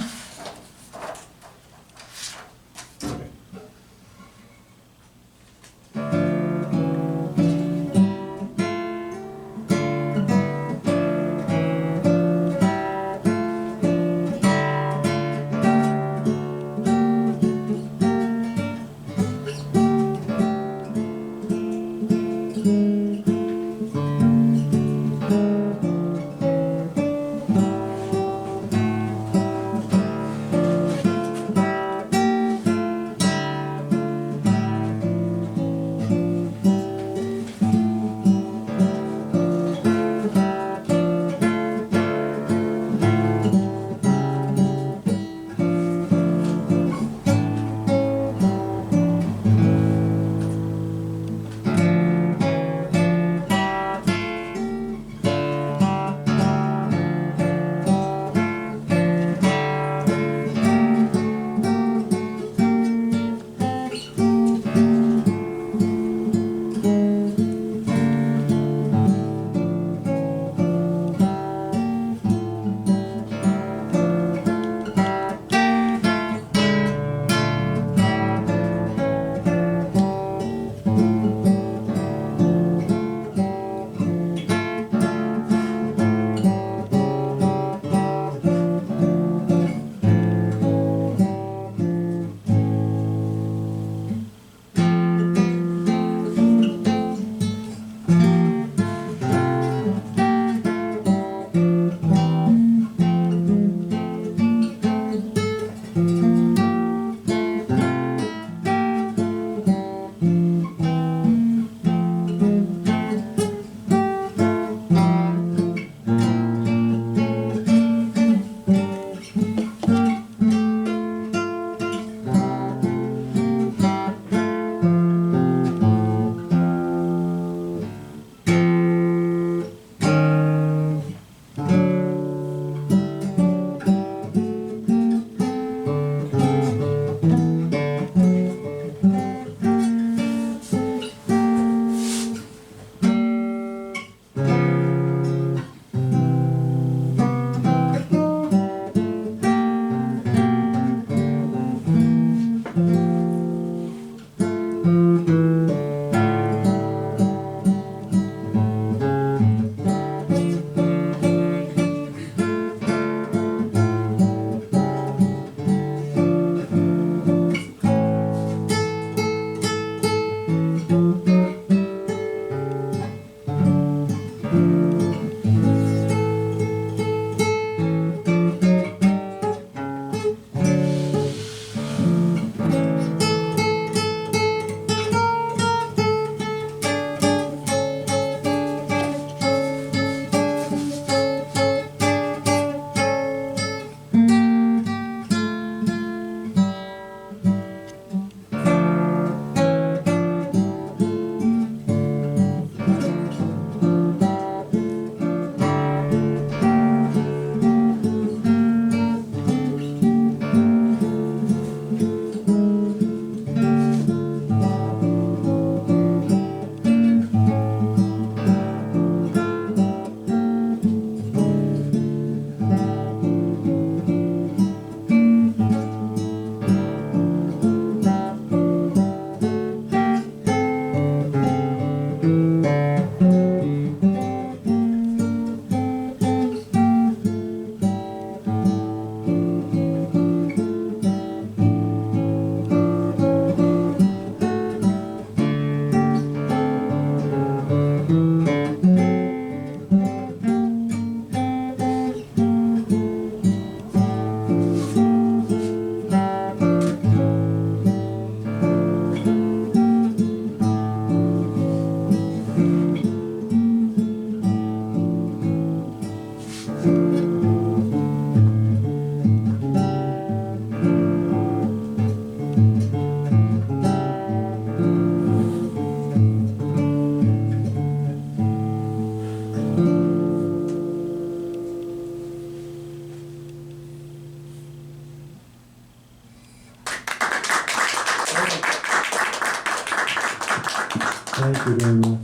Thank you very much.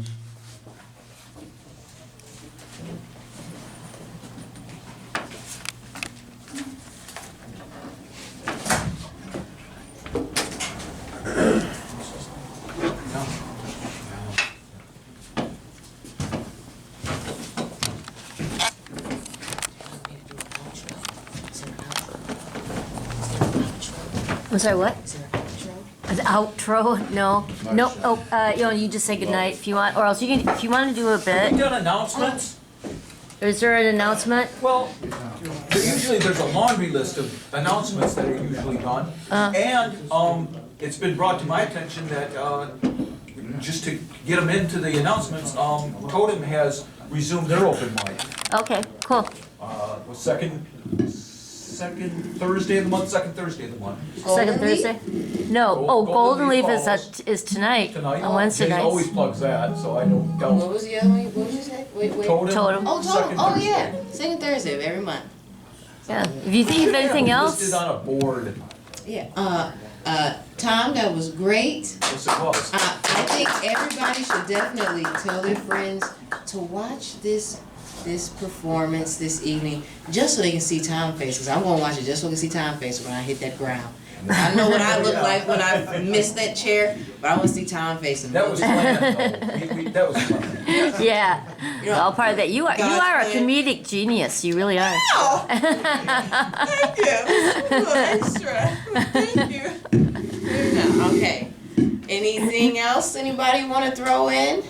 I'm sorry, what? Is there an outro? An outro? No. No. Oh, you just say goodnight if you want, or else you can, if you want to do a We bit. done announcements? Is there an announcement? Well, usually there's a laundry list of announcements that are usually done. And, it's been brought to my attention that, just to get them into the announcements, Totem has resumed their open mic. Okay, cool. The second Thursday of the month, second Thursday of the month. Second Thursday? No. Gold- Oh, Golden Golden Leaf Leaf Falls. is tonight. Tonight. On Wednesday Jay always nights. plugs that, so I don't What doubt. was the other one? What did you say? Wait. Totem. Totem. Oh, second total. Oh, Thursday. yeah. Second Thursday of every month. Yeah. If you think of anything Listed else, on a board. Yeah. Tom, that was great. Yes, it was. I think everybody should definitely tell their friends to watch this performance this evening, just so they can see Tom's face. Cause I'm gonna watch it just so I can see Tom's face when I hit that ground. I know what I look like when I miss that chair, but I want to see Tom's face. That was planned, though. That was planned. yeah. You know, All part of that. You are a God's plan. comedic genius. You really are. Oh, thank you. A little extra. Thank you. There you go. Okay. Anything else anybody want to throw in?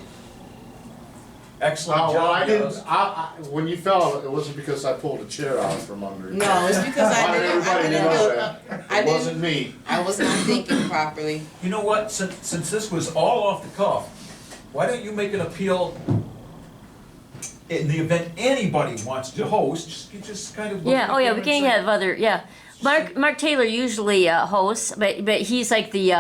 Excellent Well, I job, didn't, Yozzzzz. when you fell, it wasn't because I pulled a chair out from under you. No, it's because I wanted didn't. everybody to know that. I It wasn't me. I was not thinking properly. You know what, since this was all off the cuff, why don't you make an appeal in the event anybody wants to host, you just kind of. look Yeah. at Oh, yeah. them We and can say, have other. Yeah. Mark Taylor usually hosts, but he's like the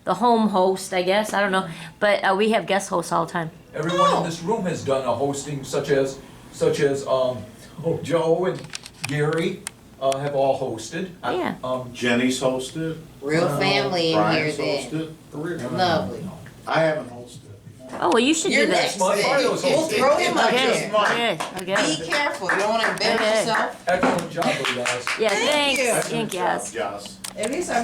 home host, I guess. I don't know, but we have guest hosts all the time. Everyone in this room has done a hosting such as, Joe and Gary, have all hosted. Yeah. Jenny's hosted. Real family in here Brian's then. hosted. Lovely. I haven't hosted. Oh well, you should You're do that. next. My then. part was We'll hosting. throw him up Okay. there. Okay. Okay. Be careful. You don't want to embarrass Okay. yourself. Excellent job, you guys. Yeah. Thank Thanks. you. Thank you. Joss. At least I